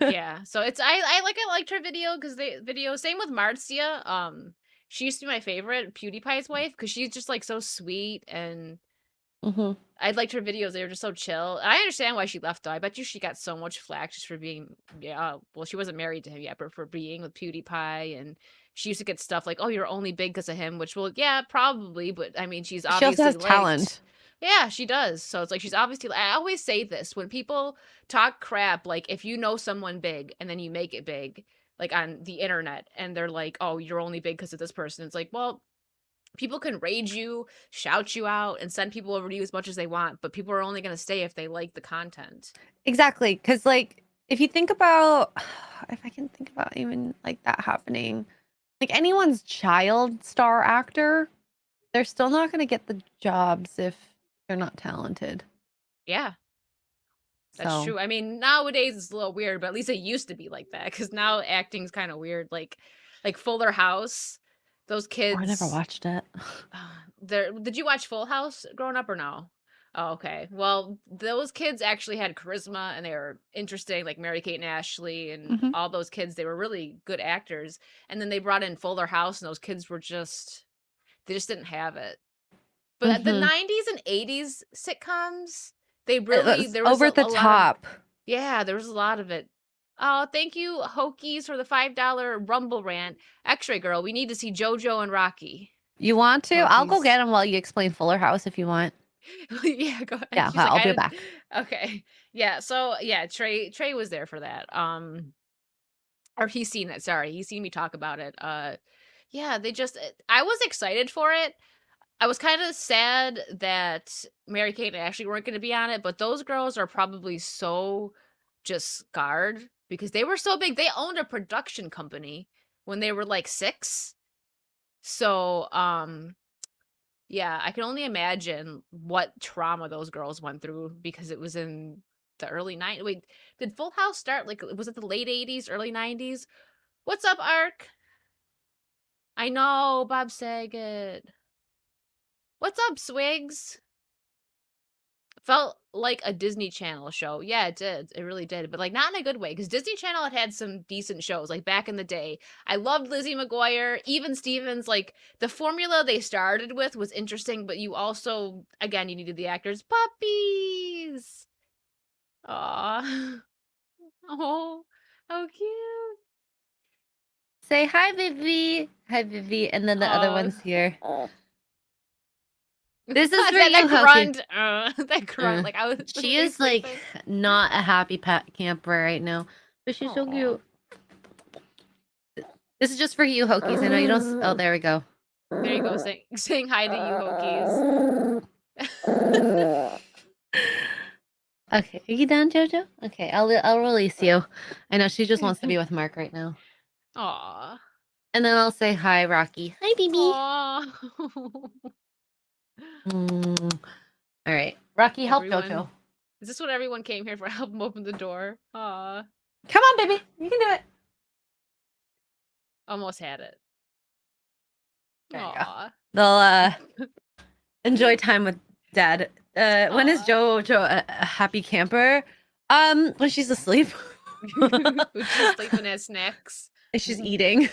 Yeah. So it's I liked her video. Same with Marcia. She used to be my favorite, PewDiePie's wife, because she's just like so sweet and Mhm. I liked her videos. They were just so chill. I understand why she left though. I bet you she got so much flack just for being well, she wasn't married to him yet, but for being with PewDiePie and she used to get stuff like, "Oh, you're only big because of him," which well, yeah, probably, but I mean, she's She also obviously has liked. talent. Yeah, she does. So it's like she's obviously I always say this when people talk crap like if you know someone big and then you make it big like on the internet and they're like, "Oh, you're only big because of this person." It's like, "Well, people can rage you, shout you out, and send people over to you as much as they want, but people are only going to stay if they like the content." Exactly, because like if you think about, if I can think about even like that happening, like anyone's child star actor, they're still not going to get the jobs if they're not talented. Yeah, that's So, true. I mean, nowadays it's a little weird, but at least it used to be like that because now acting's kind of weird. Like Fuller House, those oh, I never kids. watched it. There, did you watch Full House growing up or no? Oh, okay. Well, those kids actually had charisma and they were interesting, like Mary Kate and Ashley and Hmm. all those kids. They were really good actors. And then they brought in Fuller House, and those kids they just didn't have it. But the Hmm. 90s and 80s sitcoms, It was there was over the a lot of, top. yeah, there was a lot of it. Oh, thank you, Hokies, for the $5 Rumble rant. Xray girl, we need to see JoJo and Rocky. You want to? I'll go Hokies. get them while you explain Fuller House if you want. Yeah, go ahead. Yeah, She's like, I'll I be didn't. back. Okay. Yeah. So yeah, Trey was there for that. Or he's seen it. Sorry, he's seen me talk about it. Yeah, I was excited for it. I was kind of sad that Mary Kate and Ashley weren't going to be on it, but those girls are probably so just scarred because they were so big. They owned a production company when they were like 6. So, yeah, I can only imagine what trauma those girls went through because it was in the early 90s. Wait, did Full House start like was it the late 80s, early 90s? What's up, Ark? I know, Bob Saget. What's up, Swigs? Felt like a Disney Channel show. Yeah, it did. It really did. But like not in a good way because Disney Channel had some decent shows like back in the day. I loved Lizzie McGuire, even Stevens. Like the formula they started with was interesting, but you also again you needed the actors. Puppies. Aw. Oh, how cute. Say hi, Vivi. Hi, Vivi. And then the other Oh. one's here. This is for that, you, that Hoki. grunt. That grunt. Like I was. She is like not a happy camper right now, but she's so cute. This is just for you, Hokies. I know you don't. Oh, there we go. There you go, saying hi to you, Hokies. Okay, are you done, Jojo? Okay, I'll release you. I know she just wants to be with Mark right now. Aw. And then I'll say hi, Rocky. Hi, baby. Aw. Mm. All right, Rocky, help Everyone. Jojo. Is this what everyone came here for? Help him open the door. Aw. Come on, baby, you can do it. Almost had it. There you go. Aw. They'll enjoy time with Dad. When is Aw. Jojo a happy camper? When she's asleep. Who's just sleeping at snacks. And she's eating.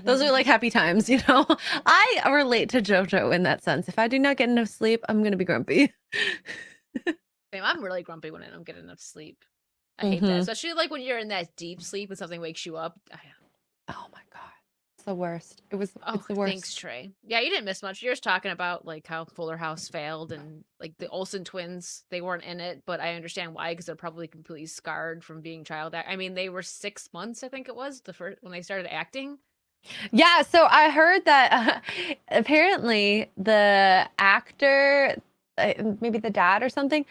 Those are like happy times, you know. I relate to Jojo in that sense. If I do not get enough sleep, I'm gonna be grumpy. Same, I'm really grumpy when I don't get enough sleep. I hate that, especially like when you're in that deep sleep and something wakes you up. Oh my god, it's the worst. It's Oh, the worst. thanks, Xray. Yeah, you didn't miss much. You're just talking about like how Fuller House failed and like the Olsen twins, they weren't in it, but I understand why because they're probably completely scarred from being I mean, they were 6 months, I think it was, the first when they started acting. Yeah, so I heard that apparently the actor, maybe the dad or something,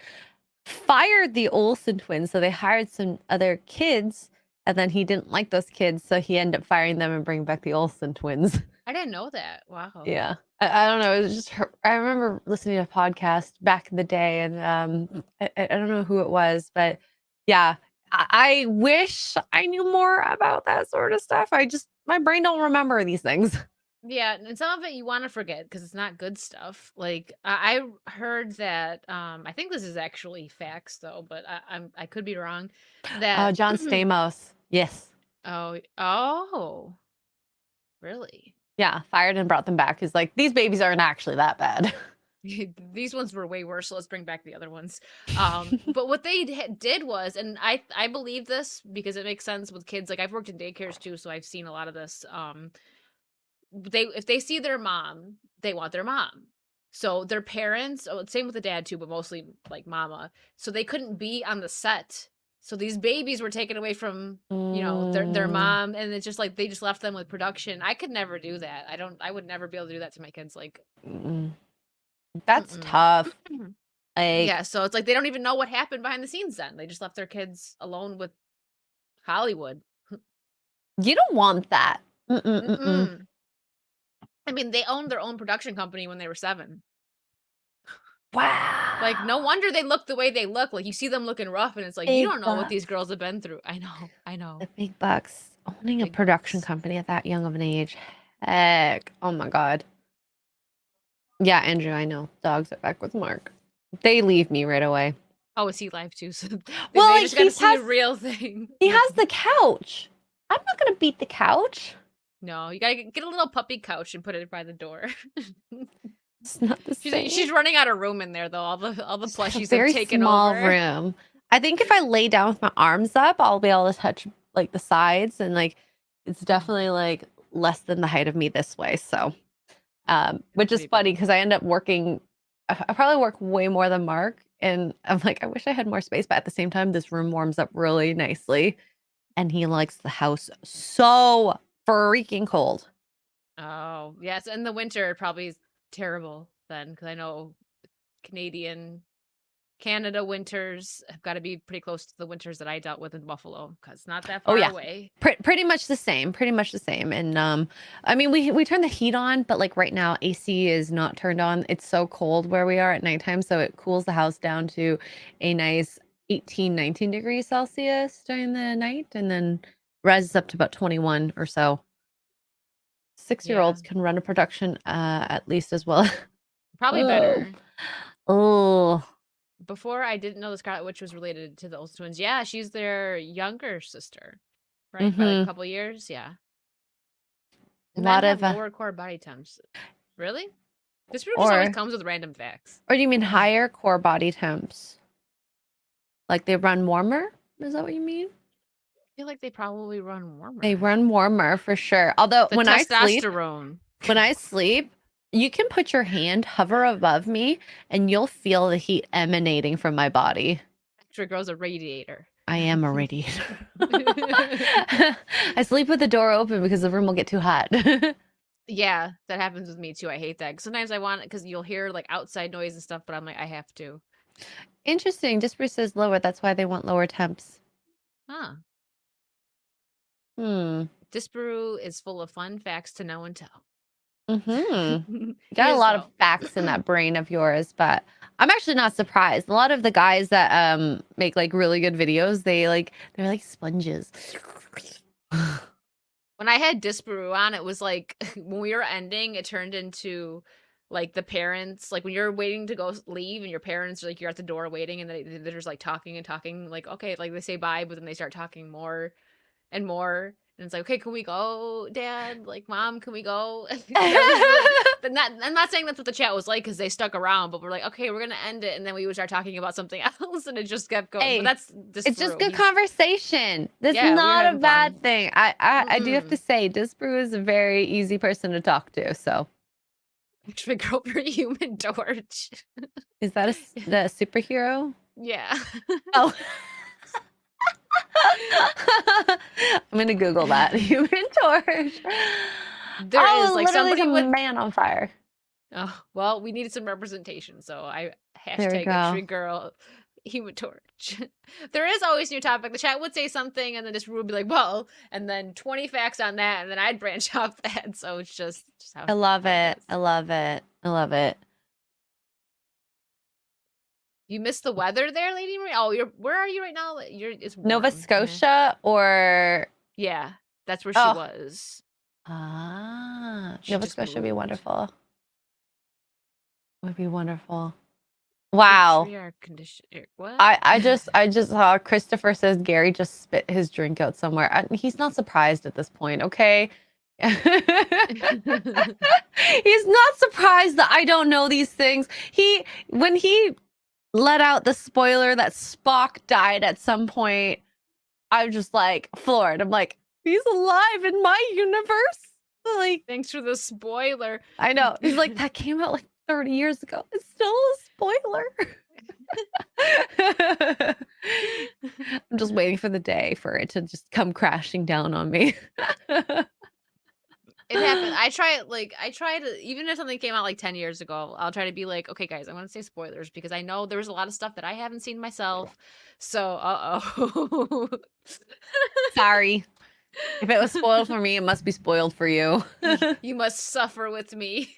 fired the Olsen twins. So they hired some other kids, and then he didn't like those kids, so he ended up firing them and bringing back the Olsen twins. I didn't know that. Wow. Yeah, I don't know. It was just I remember listening to a podcast back in the day, and I don't know who it was, but yeah, I wish I knew more about that sort of stuff. My brain don't remember these things. Yeah, and some of it you want to forget because it's not good stuff. Like I heard that I think this is actually facts though, but I could be wrong. That John Stamos, yes, oh, really? yeah, fired and brought them back. He's like, these babies aren't actually that bad. These ones were way worse, so let's bring back the other ones. But what they did was, and I believe this because it makes sense with kids. Like I've worked in daycares too, so I've seen a lot of this. If they see their mom, they want their mom. So their parents, same with the dad too, but mostly like mama. So they couldn't be on the set. So these babies were taken away from, their mom, and it's just like they just left them with production. I could never do that. I would never be able to do that to my kids. Like that's tough. Like, yeah, so it's like they don't even know what happened behind the scenes then. They just left their kids alone with Hollywood. you don't want that. I mean, they owned their own production company when they were 7. Wow. Like, no wonder they look the way they look. Like, you see them looking rough, and it's like, you don't know what these girls have been through. I know. The big bucks. Owning a Big production bucks. company at that young of an age. Heck. Oh my god. Yeah, Andrew, I know. Dogs are back with Mark. They leave me right away. Oh, is he live too? So Well, they like, just got to he see has- the real thing. He has the couch. I'm not gonna beat the couch. No, you gotta get a little puppy couch and put it by the door. It's not the same. She's running out of room in there though. All the Just have plushies a very have taken small over. room. I think if I lay down with my arms up, I'll be able to touch like the sides, and like it's definitely like less than the height of me this way. So, which is Pretty funny big. because I end up working. I probably work way more than Mark, and I'm like, I wish I had more space, but at the same time, this room warms up really nicely, and he likes the house so freaking cold. Oh, yes. In the winter, it probably is terrible then, because I know Canada winters have got to be pretty close to the winters that I dealt with in Buffalo, because it's not that far yeah. away. Pretty much the same. And I mean, we turn the heat on, but like right now, AC is not turned on. It's so cold where we are at nighttime, so it cools the house down to a nice 18, 19 degrees Celsius during the night, and then rises up to about 21 or so. 6-year-olds can run a production at least as well. Probably better. Oh, Before, I didn't know the Scarlet Witch was related to the Olsen twins. Yeah, she's their younger sister, right? By like a couple years, yeah. a And lot men of have lower core body temps. Really? This room just always Or- comes with random facts. or do you mean higher core body temps? Like they run warmer? Is that what you mean? I feel like they probably run warmer. They run warmer for sure. Although the when testosterone. I sleep, you can put your hand hover above me and you'll feel the heat emanating from my body. Xray grows a radiator. I am a radiator. I sleep with the door open because the room will get too hot. Yeah, that happens with me too. I hate that. 'Cause sometimes I want it because you'll hear like outside noise and stuff, but I'm like, I have to. Interesting. Disparu says lower. That's why they want lower temps. Huh. Hmm. Disparu is full of fun facts to know and tell. Mm-hmm. He Got a is, lot of though. facts in that brain of yours, but I'm actually not surprised. A lot of the guys that make like really good videos, they're like sponges. When I had Disparu on, it was like when we were ending, it turned into like the parents, like when you're waiting to go leave and your parents are like, you're at the door waiting and they're just like talking and talking, like, okay, like they say bye, but then they start talking more and more. And it's like, okay, can we go, Dad? Like, Mom, can we go? That was really, but I'm not saying that's what the chat was like because they stuck around, but we're like, okay, we're gonna end it, and then we would start talking about something else, and it just kept going. Hey, but that's Disparu. It's just good conversation. That's Yeah, we were not a having bad fun. thing. I do have to say, Disparu is a very easy person to talk to. So Trigger over Human Torch. is that the superhero? Yeah. Oh. I'm gonna Google that. Human Torch. There is like literally somebody the with man on fire. Oh, well, we needed some representation, so I There we hashtag go. Xray girl Human Torch. There is always new topic. The chat would say something, and then this would be like, well, and then 20 facts on that, and then I'd branch off that. So it's just how I love how it. goes. I love it. I love it. You missed the weather there, Lady Marie? Oh, where are you right now? It's Nova warm. Scotia or Yeah, that's where she Oh. was. She Nova just Scotia would be moved. wonderful. Would be wonderful. Wow. Air conditioner. What? I just saw Christopher says Gary just spit his drink out somewhere. He's not surprised at this point, okay? He's not surprised that I don't know these things. When he let out the spoiler that Spock died at some point, I'm just like floored. I'm like, he's alive in my universe. Like, Thanks for the spoiler. I know. He's like, that came out like 30 years ago. It's still a spoiler. I'm just waiting for the day for it to just come crashing down on me. It happened. I try to, even if something came out like 10 years ago, I'll try to be like, okay, guys, I'm going to say spoilers because I know there's a lot of stuff that I haven't seen myself. So, uh-oh. Sorry. If it was spoiled for me, it must be spoiled for you. You must suffer with me.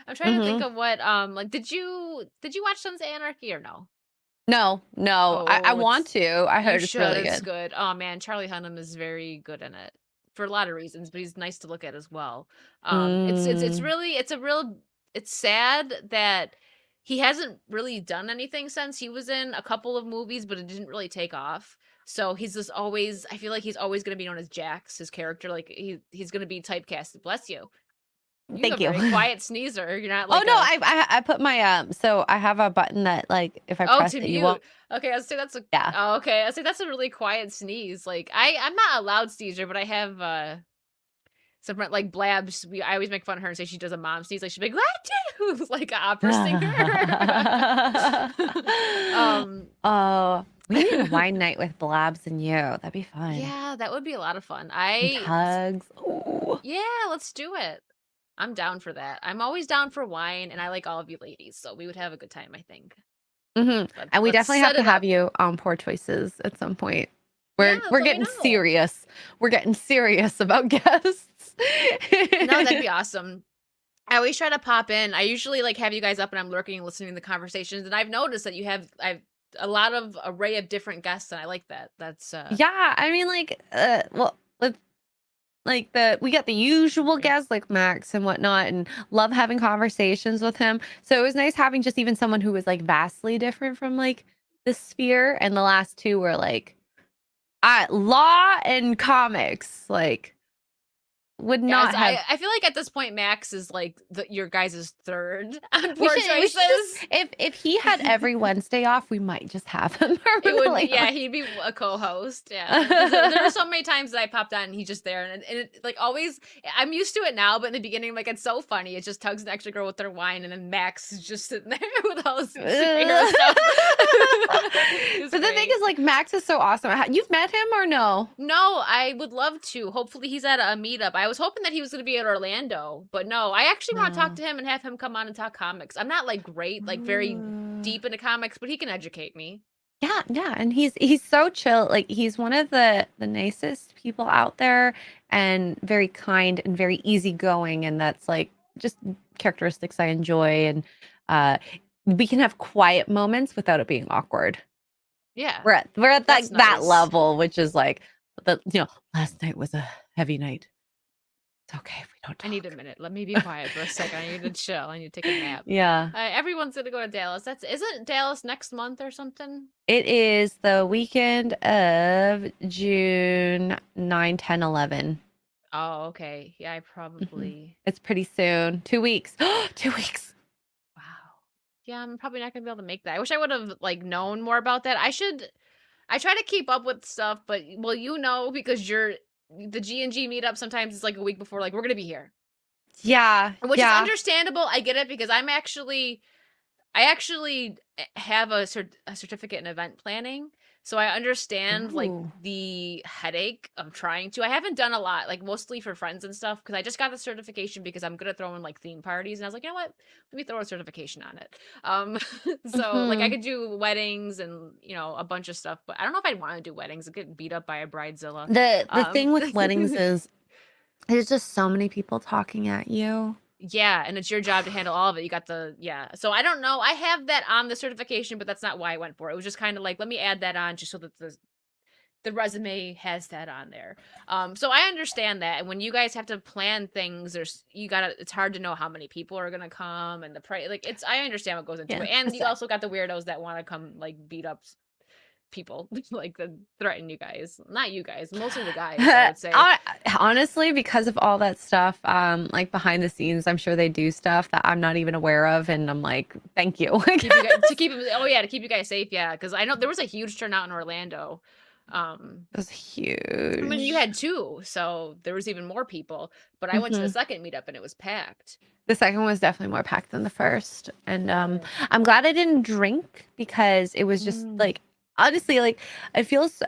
I'm trying to think of what, like, did you watch Sons of Anarchy or no? No. I Oh, want to. I heard You it's really should. It's good. good. Oh man, Charlie Hunnam is very good in it for a lot of reasons, but he's nice to look at as well. It's sad that he hasn't really done anything since. He was in a couple of movies, but it didn't really take off. So he's just always, I feel like he's always going to be known as Jax, his character. Like he's going to be typecasted. Bless you. Thank you. Have a very quiet sneezer. You're not like oh no, I put my so I have a button that like if I press to it, mute. you won't. Okay, I'll say that's a Yeah. Oh, okay, I'll say that's a really quiet sneeze. Like I'm not a loud sneezer, but I have some like Blabs. I always make fun of her and say she does a mom sneeze. Like she'd be like, what? Like an opera singer. Oh, we need a wine night with Blabs and you. That'd be fun. Yeah, that would be a lot of fun. And hugs. Ooh. Yeah, let's do it. I'm down for that. I'm always down for wine, and I like all of you ladies, so we would have a good time, I think. And we definitely have to have you on Poor Choices at some point. We're getting serious. We're getting serious about guests. No, that'd be awesome. I always try to pop in. I usually like have you guys up and I'm lurking and listening to the conversations, and I've noticed that I've a lot of array of different guests, and I like that. That's yeah. I mean, like, well, we got the usual guests like Max and whatnot, and love having conversations with him. So it was nice having just even someone who was like vastly different from like the sphere. And the last two were like law and comics, like would not have. I feel like at this point Max is like your guys' third on We Poor should Choices. just, if he had every Wednesday off, we might just have him. It would be, yeah, he'd be a co-host. Yeah, there are so many times that I popped on and he's just there, and it like always. I'm used to it now, but in the beginning, like it's so funny. It's just Tugs and Extra Girl with their wine, and then Max is just sitting there with all his superhero stuff. But the thing is, like, Max is so awesome. You've met him or no? No, I would love to. Hopefully, he's at a meetup. I was hoping that he was going to be at Orlando, but no. I actually want to talk to him and have him come on and talk comics. I'm not like great, like very deep into comics, but he can educate me. Yeah, and he's so chill. Like he's one of the nicest people out there, and very kind and very easygoing, and that's like just characteristics I enjoy. And uh, we can have quiet moments without it being awkward. Yeah. We're at That's that nice. level, which is like last night was a heavy night. It's okay if we don't talk. I need a minute. Let me be quiet for a second. I need to chill. I need to take a nap. Yeah. Everyone's gonna go to Dallas. Isn't Dallas next month or something? It is the weekend of June 9, 10, 11. Oh, okay. Yeah, I probably. It's pretty soon. 2 weeks. 2 weeks. Wow. Yeah, I'm probably not gonna be able to make that. I wish I would have like known more about that. I try to keep up with stuff, but well, because the G&G meetup sometimes it's like a week before, like we're gonna be here. Yeah. Which is understandable. I get it because I actually have a certificate in event planning, so I understand like Ooh. the headache of trying to. I haven't done a lot, like mostly for friends and stuff, because I just got the certification because I'm good at throwing like theme parties, and I was like, you know what, let me throw a certification on it. So like I could do weddings and a bunch of stuff, but I don't know if I'd want to do weddings. I'd get beat up by a bridezilla. The thing with weddings is there's just so many people talking at you. Yeah, and it's your job to handle all of it. You got so I don't know. I have that on the certification, but that's not why I went for it. It was just kind of like, let me add that on just so that the resume has that on there. So I understand that. And when you guys have to plan things, it's hard to know how many people are gonna come and the price. Like I understand what goes into it. And you also got the weirdos that want to come like beat up people like that threaten you guys. Not you guys, mostly the guys, I would say. Honestly, because of all that stuff, like behind the scenes, I'm sure they do stuff that I'm not even aware of, and I'm like, thank you. to keep you guys safe. Yeah, because I know there was a huge turnout in Orlando. It was huge. I mean, you had 2, so there was even more people. But I went to the second meetup and it was packed. The second one was definitely more packed than the first, and I'm glad I didn't drink because it was just like, honestly, like it feels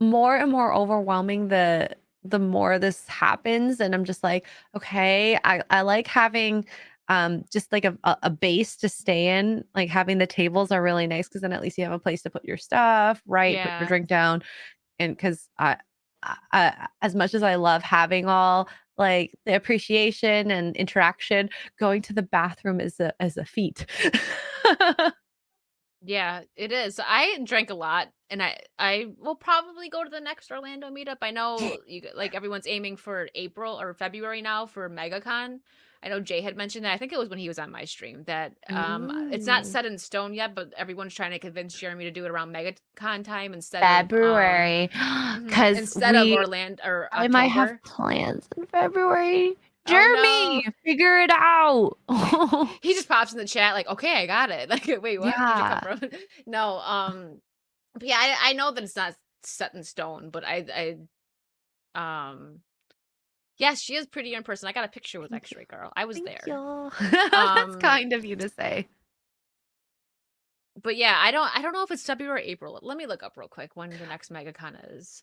more and more overwhelming the more this happens, and I'm just like, okay, I like having just like a base to stay in. Like having the tables are really nice because then at least you have a place to put your stuff, right? Put your drink down. And because I as much as I love having all like the appreciation and interaction, going to the bathroom is a feat. Yeah, it is. I drank a lot, and I will probably go to the next Orlando meetup. I know everyone's aiming for April or February now for MegaCon. I know Jay had mentioned that. I think it was when he was on my stream that it's not set in stone yet, but everyone's trying to convince Jeremy to do it around MegaCon time instead February, because instead of Orlando or October. I might have plans in February. Jeremy, figure it out. He just pops in the chat like, okay, I got it. Like, wait, what? Where'd you come from? No, but yeah, I know that it's not set in stone, but yes, she is pretty in person. I got a picture with Xray girl. I was there. That's kind of you to say. But yeah, I don't know if it's February or April. Let me look up real quick when the next MegaCon is.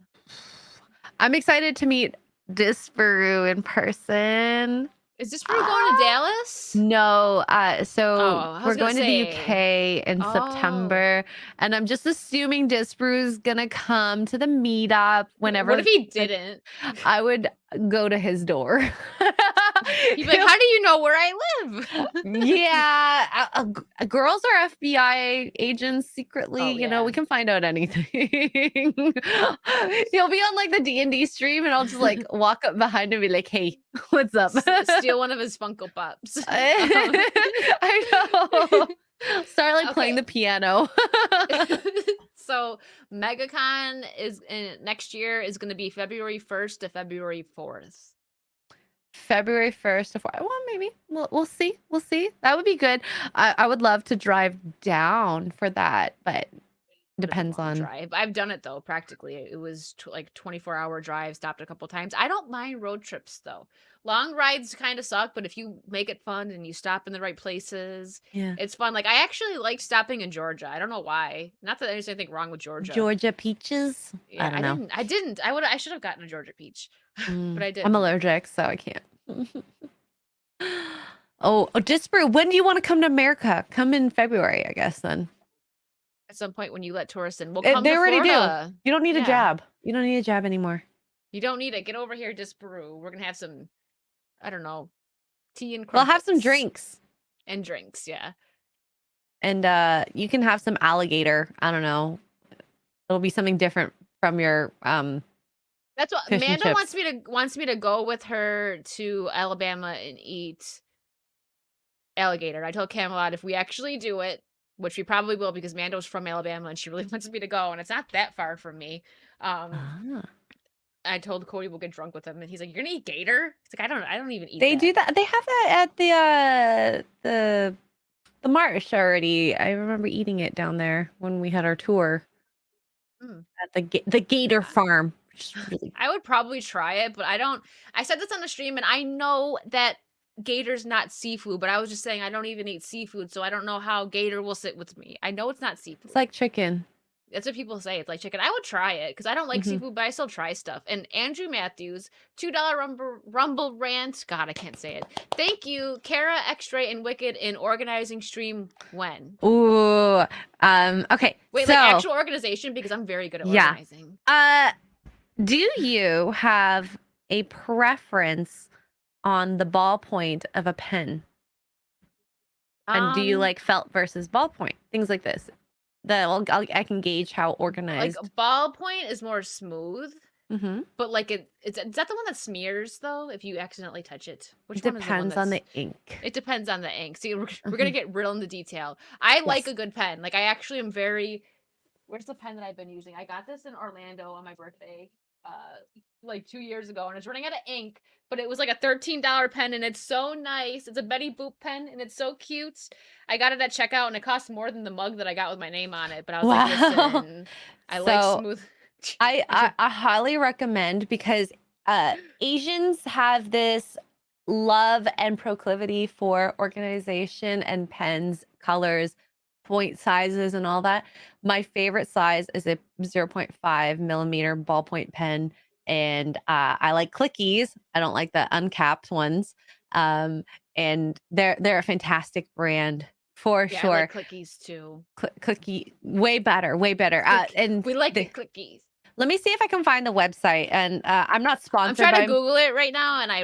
I'm excited to meet Disparu in person. Is Disparu going to Dallas? No, so we're going to the say. UK in September, and I'm just assuming Disparu's gonna come to the meetup whenever. What if he didn't? I would go to his door. He'd be like, how do you know where I live? Yeah, girls are FBI agents secretly. You know, we can find out anything. He'll be on like the D&D stream, and I'll just like walk up behind him and be like, "Hey, what's up?" Steal one of his Funko Pops. I know. Start like playing the piano. So MegaCon next year is going to be February 1st to February 4th. February 1st to 4th. Well, maybe we'll see. We'll see. That would be good. I would love to drive down for that, but depends on drive. I've done it though. Practically, it was like 24-hour drive. Stopped a couple times. I don't mind road trips though. Long rides kind of suck, but if you make it fun and you stop in the right places, it's fun. Like I actually like stopping in Georgia. I don't know why. Not that there's anything wrong with Georgia. Georgia peaches. Yeah, I don't know. I didn't. I should have gotten a Georgia peach, but I did. I'm allergic, so I can't. Disparoo, when do you want to come to America? Come in February, I guess, then. At some point when you let tourists in, we'll They come to already do. Florida. You don't need a Yeah. jab. You don't need a jab anymore. You don't need it. Get over here, Disparoo. We're gonna have some, I don't know, tea and We'll have some crumpets. drinks. And drinks, yeah. And you can have some alligator. I don't know. It'll be something different from your That's what fish and Amanda chips. wants me to go with her to Alabama and eat alligator. I told Camelot if we actually do it, which we probably will because Mando's from Alabama and she really wants me to go, and it's not that far from me. Ah. I told Cody we'll get drunk with him, and he's like, "You're gonna eat gator?" It's like I don't even eat. They that. do that. They have that at the marsh already. I remember eating it down there when we had our tour at the gator farm. Which is really I would probably try it, but I don't. I said this on the stream, and I know that gator's not seafood, but I was just saying I don't even eat seafood, so I don't know how gator will sit with me. I know it's not seafood. it's like chicken. That's what people say. It's like chicken. I would try it because I don't like seafood, but I still try stuff. And Andrew Matthews, $2 Rumble rant. God, I can't say it. Thank you, Kara, Xray, and Wicked in organizing stream when. Ooh. Okay. Wait, so, like actual organization because I'm very good at Yeah. organizing. Do you have a preference on the ballpoint of a pen? And do you like felt versus ballpoint? Things like this. I can gauge how organized. Like ballpoint is more smooth, Mm-hmm. but like is that the one that smears though? If you accidentally touch it, which It one is depends the one on that's... the ink. It depends on the ink. See, we're gonna get real into detail. I like Yes. a good pen. Like I actually am very. Where's the pen that I've been using? I got this in Orlando on my birthday, like 2 years ago, and it's running out of ink. But it was like a $13 pen, and it's so nice. It's a Betty Boop pen, and it's so cute. I got it at checkout, and it cost more than the mug that I got with my name on it. But I was like, listen, I like So, smooth. I highly recommend because Asians have this love and proclivity for organization and pens, colors, point sizes, and all that. My favorite size is a 0.5 millimeter ballpoint pen, and I like clickies. I don't like the uncapped ones. And they're a fantastic brand for Yeah, sure. I like clickies too. Clickie, way better, way better. And We like it clickies. let me see if I can find the website. And I'm not I'm sponsored trying by to Google it right now, and I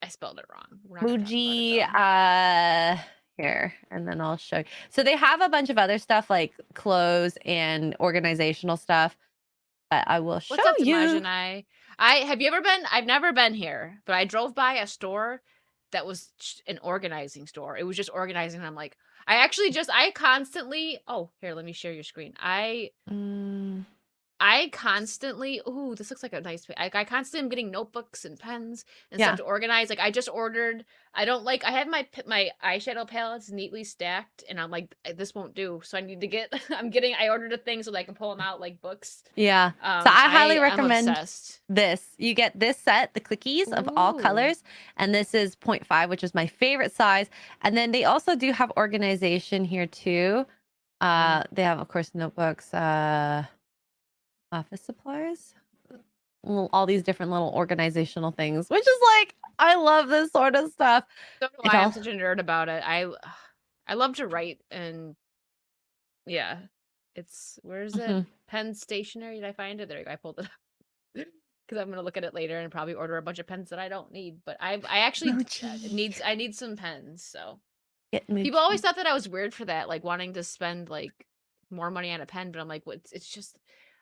spelled it wrong. We're not gonna talk about Fuji. it, though. Here, and then I'll show you. So they have a bunch of other stuff like clothes and organizational stuff. But I will show What's up, you. Tamaj and I have you ever been? I've never been here, but I drove by a store that was an organizing store. It was just organizing, and I'm like, I constantly. Oh, here, let me share your screen. I constantly, ooh, this looks like a nice, I constantly am getting notebooks and pens and Yeah. stuff to organize. Like I just ordered, I have my eyeshadow palettes neatly stacked, and I'm like, this won't do. So I need to get, I ordered a thing so that I can pull them out like books. Yeah. So I highly I'm recommend obsessed. this. You get this set, the clickies of all Ooh. colors. And this is 0.5, which is my favorite size. And then they also do have organization here too. They have, of course, notebooks, office supplies, all these different little organizational things, which is like, I love this sort of stuff. So do I. I'm such a nerd about it. I love to write, and yeah, it's, where's it? Pen stationery. Did I find it? There you go. I pulled it up. Because I'm gonna look at it later and probably order a bunch of pens that I don't need. But I actually need some pens. So people always thought that I was weird for that, like wanting to spend like more money on a pen. But I'm like, what? It's just,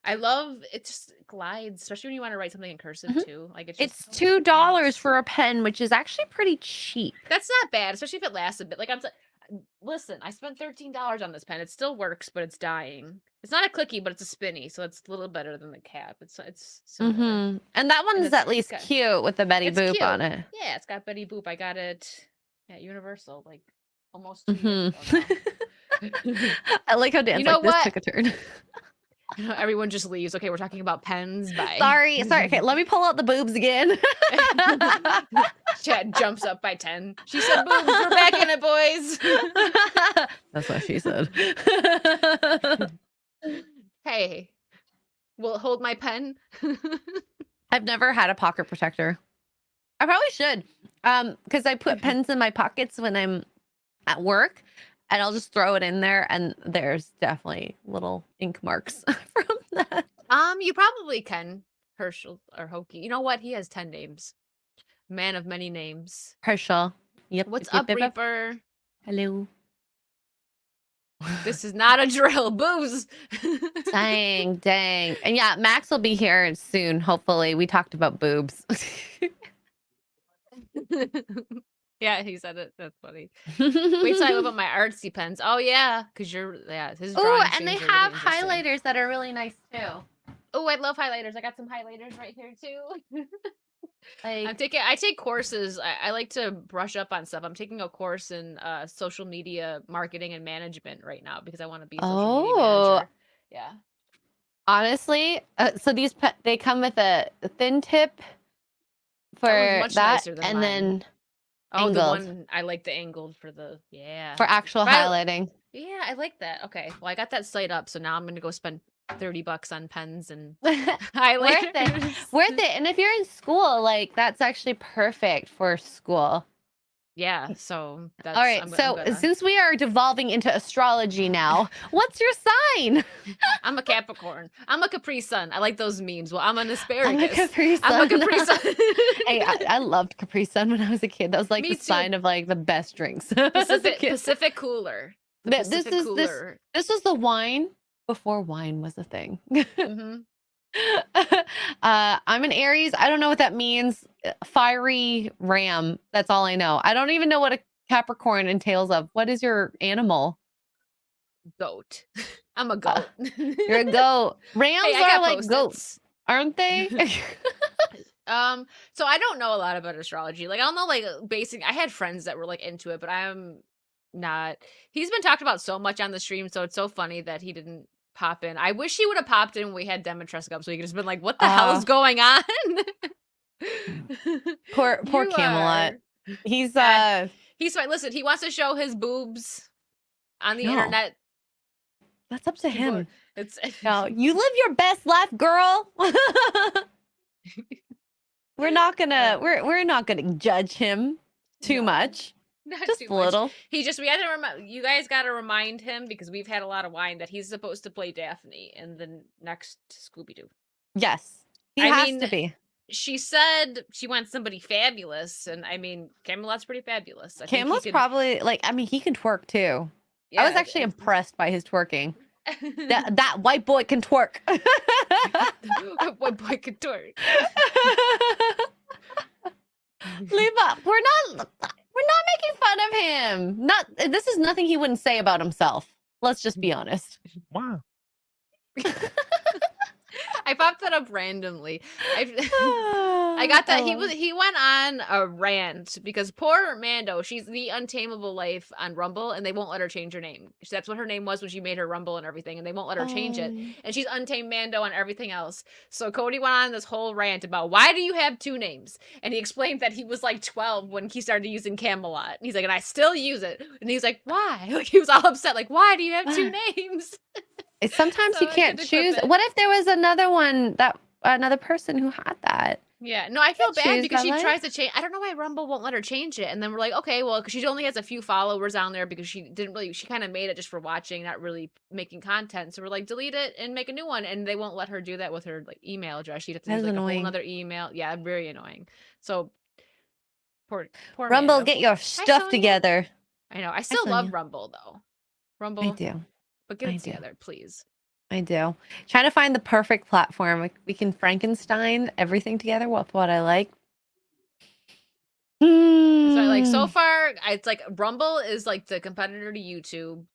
I love it. Just glides, especially when you want to write something in cursive too. Like it's $2 for a pen, which is actually pretty cheap. That's not bad, especially if it lasts a bit. Like listen, I spent $13 on this pen. It still works, but it's dying. It's not a clicky, but it's a spinny, so it's a little better than the cap. It's similar. And that one's at least cute with the Betty Boop on it. Yeah, it's got Betty Boop. I got it at Universal like almost 2 years ago now. I like how Dan this took a turn. Everyone just leaves. Okay, we're talking about pens. Bye. Sorry. Okay, let me pull out the boobs again. Chad jumps up by 10. She said boobs. We're back in it, boys. That's what she said. Hey, will it hold my pen? I've never had a pocket protector. I probably should. Because I put pens in my pockets when I'm at work, and I'll just throw it in there, and there's definitely little ink marks from that. You probably can. Herschel or Hokey. You know what? He has 10 names. Man of many names. Herschel. Yep. What's yep, up, yep, yep. Reaper? Hello. This is not a drill. Booze. Dang, dang. And yeah, Max will be here soon, hopefully. We talked about boobs. Yeah, he said it. That's funny. Wait till I whip up my artsy pens. Oh yeah, because his Oh, drawing and they things are have really interesting. highlighters that are really nice too. Oh, I love highlighters. I got some highlighters right here too. Like, I take courses. I like to brush up on stuff. I'm taking a course in social media marketing and management right now because I want to be a social media manager. Yeah. honestly, so these they come with a thin tip for That one's much that, nicer than and mine. then Oh, the angled. one I like the angled for the for actual But I- highlighting. Yeah, I like that. Okay. Well, I got that site up, so now I'm gonna go spend $30 on pens and Worth highlighters. Worth it. And if you're in school, like that's actually perfect for school. Yeah, so that's All right. I'm So gonna- since we are devolving into astrology now, what's your sign? I'm a Capricorn. I'm a Capri Sun. I like those memes. Well, I'm an I'm a asparagus. Capri Sun. I'm a Capri Sun. Hey, I loved Capri Sun when I was a kid. That was like Me the too. sign of like the best drinks. As a kid. Pacific Cooler. The This Pacific is Cooler. this was the wine before wine was a thing. hmm I'm an Aries. I don't know what that means. Fiery ram. That's all I know. I don't even know what a Capricorn entails of. What is your animal? Goat. I'm a goat. You're a goat. Rams Hey, I are got like Post-its. goats, aren't they? So I don't know a lot about astrology. Like I don't know like basic. I had friends that were like into it, but I'm not. He's been talked about so much on the stream, so it's so funny that he didn't pop in. I wish he would have popped in when we had Demetresk up, so he could have been like, "What the hell is going on?" poor You Camelot. are- He's He's fine. Listen, he wants to show his boobs on the No. internet. that's up to him. It's No, you live your best life, girl. we're not gonna judge him too No. much. not Just too a much. little. He just we had to remind you guys got to remind him because we've had a lot of wine that he's supposed to play Daphne in the next Scooby Doo. Yes. He I has mean, to be. She said she wants somebody fabulous, and I mean Camelot's pretty fabulous. I think he Camelot's could- probably like, I mean, he can twerk too. I was yeah, actually impressed by his twerking. That white boy can twerk. What boy could twerk? Leave up. We're not making fun of him. This is nothing he wouldn't say about himself. Let's just be honest. Wow. I popped that up randomly. I got that Oh. he went on a rant because poor Mando, she's the untamable life on Rumble, and they won't let her change her name. That's what her name was when she made her Rumble and everything, and they won't let her change it. And she's untamed Mando on everything else. So Cody went on this whole rant about why do you have two names? And he explained that he was like 12 when he started using Camelot. And he's like, and I still use it. And he's like, why? Like he was all upset. Like, why do you have two names? Sometimes So you I can't had to clip choose. it. What if there was another person who had that? Yeah, no, I feel can bad choose because that she life. tries to change. I don't know why Rumble won't let her change it. And then we're like, okay, well, because she only has a few followers on there because she kind of made it just for watching, not really making content. So we're like, delete it and make a new one. And they won't let her do that with her like email address. She'd have to That use is like a annoying. whole other email. Yeah, very annoying. So poor Rumble, Mando. get your stuff Sonya. together. I know. I still Sonya. love Rumble though. Rumble, I do. but get I it do. together, please. I do. Trying to find the perfect platform. We can Frankenstein everything together with what I like. So like so Hmm. far, it's like Rumble is like the competitor to YouTube,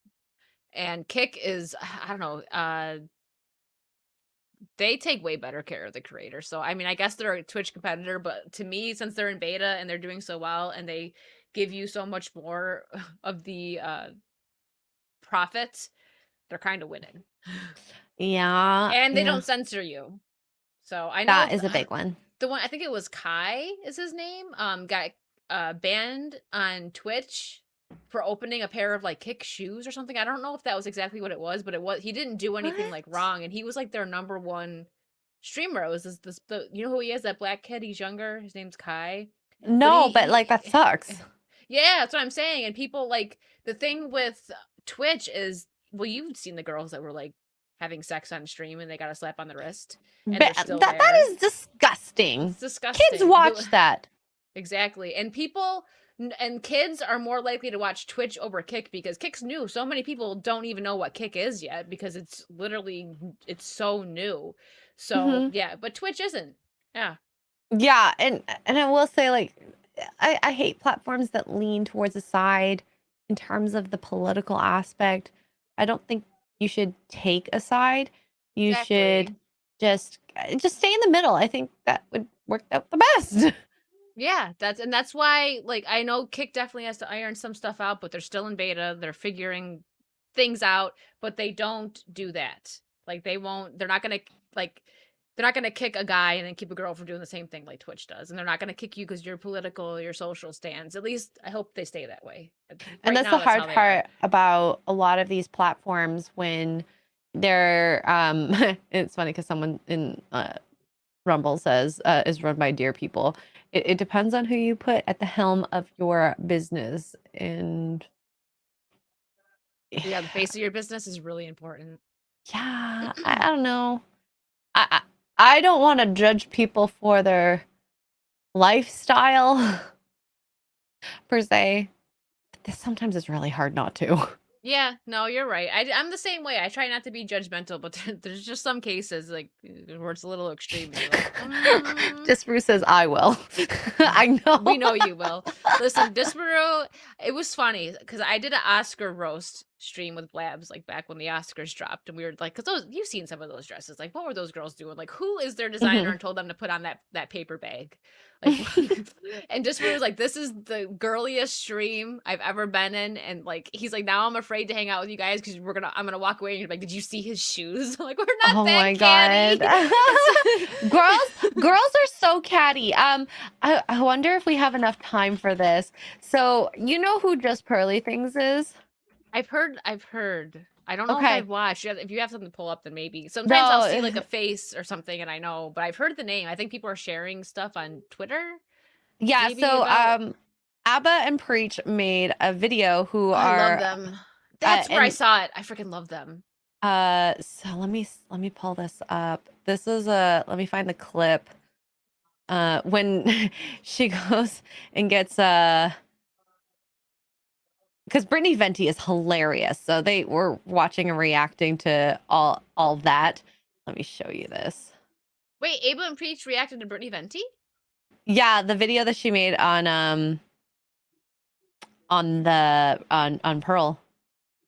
and Kick is I don't know. They take way better care of the creator. So I mean, I guess they're a Twitch competitor, but to me, since they're in beta and they're doing so well, and they give you so much more of the profits, they're kind of winning, Yeah. and they yeah. don't censor you. So I know That is a big one. the one I think it was Kai is his name. Got banned on Twitch for opening a pair of like Kick shoes or something. I don't know if that was exactly what it was, but he didn't do anything like What? wrong, and he was like their number one streamer. It was the you know who he is? That black kid. He's younger. His name's Kai. No, but he like that sucks. yeah, that's what I'm saying. And people like the thing with Twitch is, well, you've seen the girls that were like having sex on stream and they got a slap on the wrist and they're still That there. is disgusting. It's disgusting. Kids watch that. Exactly. And people and kids are more likely to watch Twitch over Kick because Kick's new. So many people don't even know what Kick is yet because it's so new. So, Mhm. yeah, but Twitch isn't. Yeah. Yeah, and I will say, like, I hate platforms that lean towards a side in terms of the political aspect. I don't think you should take a side. You should just stay in the middle. I think that would work out the best. Yeah, that's why like I know Kick definitely has to iron some stuff out, but they're still in beta. They're figuring things out, but they don't do that. Like they're not going to like they're not going to kick a guy and then keep a girl from doing the same thing like Twitch does. And they're not going to kick you cuz your political, your social stands. At least I hope they stay that way. And Right that's now, the that's hard how they are. part about a lot of these platforms when they're it's funny because someone in Rumble says is run by dear people. It depends on who you put at the helm of your business, and Yeah, the face of your business is really important. yeah, I don't know. I don't want to judge people for their lifestyle per se. But sometimes it's really hard not to. Yeah, no, you're right. I'm the same way. I try not to be judgmental, but there's just some cases like where it's a little extreme. And you're like, Disparu says I will. I know. we know you will. Listen, Disparu, it was funny because I did an Oscar roast stream with Blabs like back when the Oscars dropped, and we were like, because you've seen some of those dresses, like what were those girls doing? Like who is their designer and told them to put on that paper bag? Like, and Disparu was like, this is the girliest stream I've ever been in, and like he's like, now I'm afraid to hang out with you guys because I'm gonna walk away and you're like, did you see his shoes? I'm like, we're not Oh that my catty. God. girls are so catty. I wonder if we have enough time for this. So you know who Just Pearly Things is? I've heard. I don't know if Okay. I've watched. If you have something to pull up, then maybe. Sometimes I'll see No. like a face or something and I know, but I've heard the name. I think people are sharing stuff on Twitter. Yeah, Maybe so about- Abba and Preach made a video who I are love them. That's where I and saw it. I freaking love them. so let me pull this up. This is let me find the clip. When she goes and gets because Brittany Venti is hilarious. So they were watching and reacting to all that. Let me show you this. Wait, Abel and Preach reacted to Brittany Venti? Yeah, the video that she made on Pearl.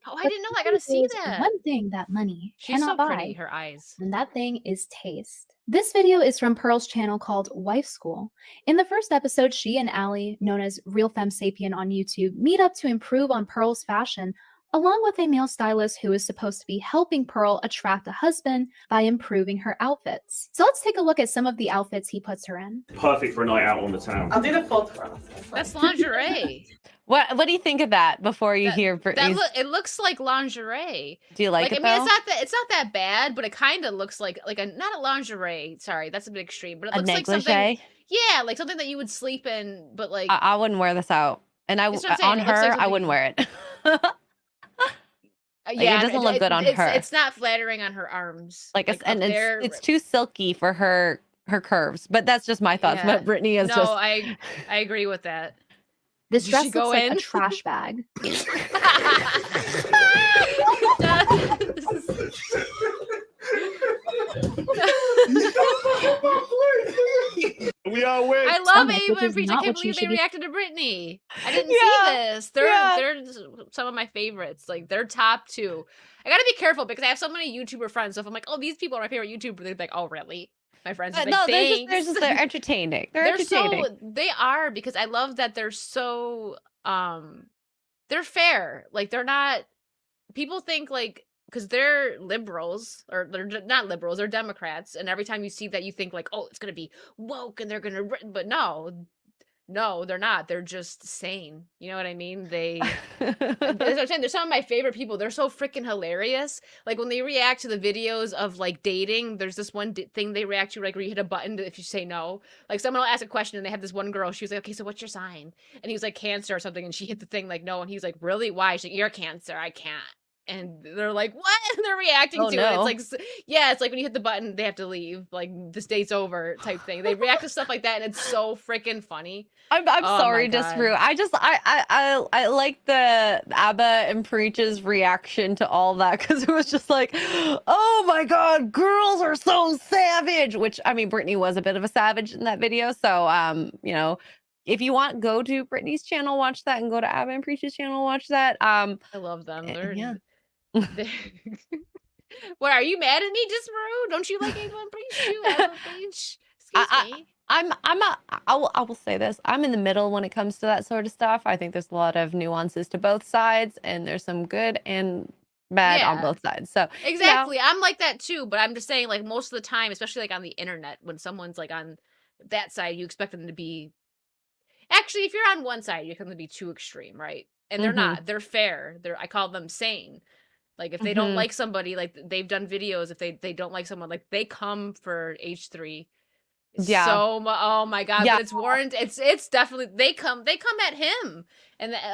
Oh, I didn't know. I gotta see There's that. one thing that money She's so cannot buy, pretty. Her eyes. and that thing is taste. This video is from Pearl's channel called Wife School. In the first episode, she and Allie, known as Real Femme Sapien on YouTube, meet up to improve on Pearl's fashion, along with a male stylist who is supposed to be helping Pearl attract a husband by improving her outfits. So let's take a look at some of the outfits he puts her in. Perfect for a night out on the town. I'll do the full process. That's lingerie. What do you think of that before you hear Brittany's? It looks like lingerie. Do you like it I mean, though? it's not that bad, but it kind of looks like a not a lingerie. Sorry, that's a bit extreme, but it A looks like negligee? something. Yeah, like something that you would sleep in, but like I wouldn't wear this out, and That's what I'm saying, on it looks her, like I wouldn't wear it. yeah, it doesn't look good on her. It's not flattering on her arms. Like it's, up and there. it's too silky for her curves. But that's just my thoughts. Yeah. But Brittany is No, just I agree with that. This You dress should looks go like in. a trash bag. We are win. I love Stomach, Ava which and is Preach. I not can't what you believe they should be- reacted to Britney. I didn't Yeah, see this. They're some of my favorites. Like they're top 2. I gotta be careful because I have so many YouTuber friends. So if I'm like, oh, these people are my favorite YouTuber, they're like, oh, really? My friends are like, no, thanks. they're entertaining. They're entertaining. They are because I love that they're so they're fair. Like they're not people think like because they're liberals or they're not liberals, they're Democrats, and every time you see that you think like, oh, it's gonna be woke and they're gonna but no, No, they're not. They're just sane. You know what I mean? That's what I'm saying. They're some of my favorite people. They're so freaking hilarious. Like when they react to the videos of like dating, there's this one thing they react to, like where you hit a button if you say no. Like someone will ask a question and they have this one girl. She was like, "Okay, so what's your sign?" And he was like, "Cancer" or something. And she hit the thing like no. And he's like, "Really? Why?" She's like, "You're Cancer. I can't." And they're like, "What?" And they're reacting Oh, to no. it. It's like, yeah, it's like when you hit the button, they have to leave. Like this date's over type thing. They react to stuff like that, and it's so freaking funny. I'm Oh my sorry, God. Disparu. I like the ABBA and Preach's reaction to all that because it was just like, oh my God, girls are so savage. Which I mean, Brittany was a bit of a savage in that video. So you know, if you want, go to Brittany's channel, watch that, and go to ABBA and Preach's channel, watch that. I love them. They're yeah. What, are you mad at me, Disparu? Don't you like Ava and Preach too? Ava Preach? Excuse me. I will say this. I'm in the middle when it comes to that sort of stuff. I think there's a lot of nuances to both sides, and there's some good and bad on Yeah. both sides. So Exactly. I'm like that too, but I'm just saying, like, most of the time, especially like on the internet, when someone's like on that side, you expect them to be. Actually, if you're on one side, you expect them to be too extreme, right? And they're Mhm. not. They're fair. I call them sane. Like if they don't Mhm. like somebody, like they've done videos. If they don't like someone, like they come for H3. Yeah. Oh my God, Yeah. but it's warranted. It's definitely they come at him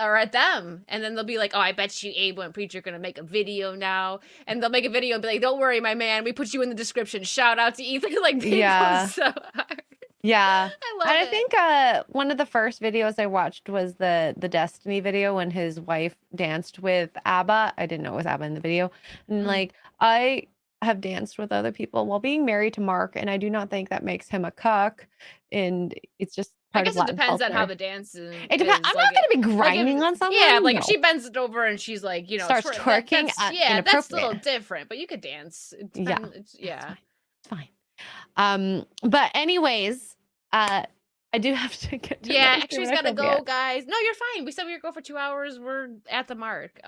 or at them, and then they'll be like, "Oh, I bet you Abel and Preacher are gonna make a video now," and they'll make a video and be like, "Don't worry, my man, we put you in the description. Shout out to Ethan." Like they Yeah. go so hard. Yeah. I love And I it. think one of the first videos I watched was the Destiny video when his wife danced with ABBA. I didn't know it was ABBA in the video. And Mm. like I have danced with other people while being married to Mark, and I do not think that makes him a cuck. And it's just I part of guess it Latin depends on how culture. the dance is. It depends. I'm like, not gonna be like grinding if, on someone. yeah, like no. if she bends it over and she's like, you know, Starts twerking, that's, yeah, that's a little inappropriate. different. But you could dance. It Yeah. depends, yeah. It's fine. But anyways, I do have to get to Yeah, another Xray's stream, and I gotta feel go, bad. guys. No, you're fine. We said we were go for 2 hours. We're at the mark.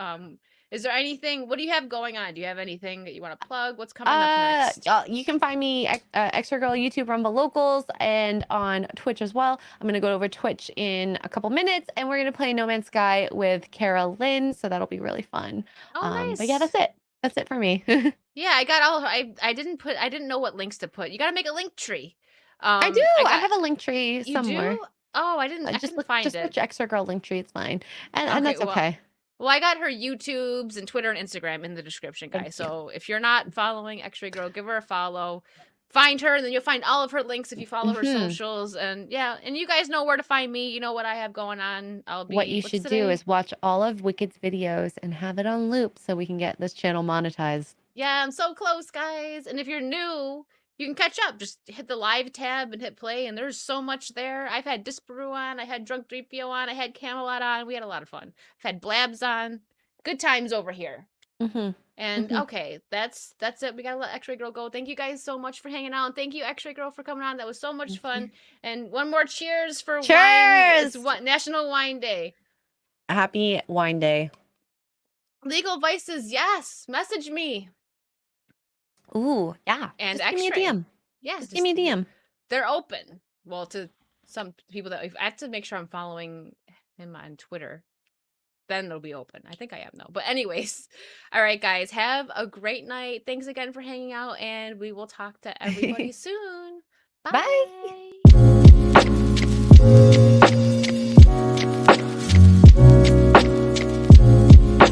Is there anything? What do you have going on? Do you have anything that you want to plug? What's coming up next? You can find me Extra Girl YouTube Rumble Locals and on Twitch as well. I'm gonna go over Twitch in a couple minutes, and we're gonna play No Man's Sky with Kara Lynn, so that'll be really fun. Oh, nice. But yeah, that's it. That's it for me. Yeah, I got all. I didn't know what links to put. You got to make a link tree. I do. I I got- have a link tree You somewhere. do? Oh, I Just couldn't look, find just it. search Extra Girl link tree. It's fine, and Okay, that's well, okay. Well, I got her YouTubes and Twitter and Instagram in the description, Thank guys. you. So if you're not following Xray Girl, give her a follow. Find her, and then you'll find all of her links if you follow her Mhm. socials. And yeah, and you guys know where to find me. You know what I have going on. I'll be. What you what's should do today? is watch all of Wicked's videos and have it on loop so we can get this channel monetized. Yeah, I'm so close, guys. And if you're new, you can catch up. Just hit the live tab and hit play, and there's so much there. I've had Disparu on, I had Drunk 3PO on, I had Camelot on. We had a lot of fun. I've had Blabs on. Good times over here. Mm-hmm. And Mhm. okay, that's it. We gotta let Xray Girl go. Thank you guys so much for hanging out. And thank you, Xray Girl, for coming on. That was so much fun. And one more cheers for wine. Cheers! It's National Wine Day. Happy wine day. Legal Vices, yes. Message me. Ooh, yeah. And just give me a Xray. DM. Yes. Just give me a DM. They're open. Well, to some people that I have to make sure I'm following him on Twitter. Then it'll be open. I think I am though. But anyways, all right, guys, have a great night. Thanks again for hanging out, and we will talk to everybody soon. Bye. Bye.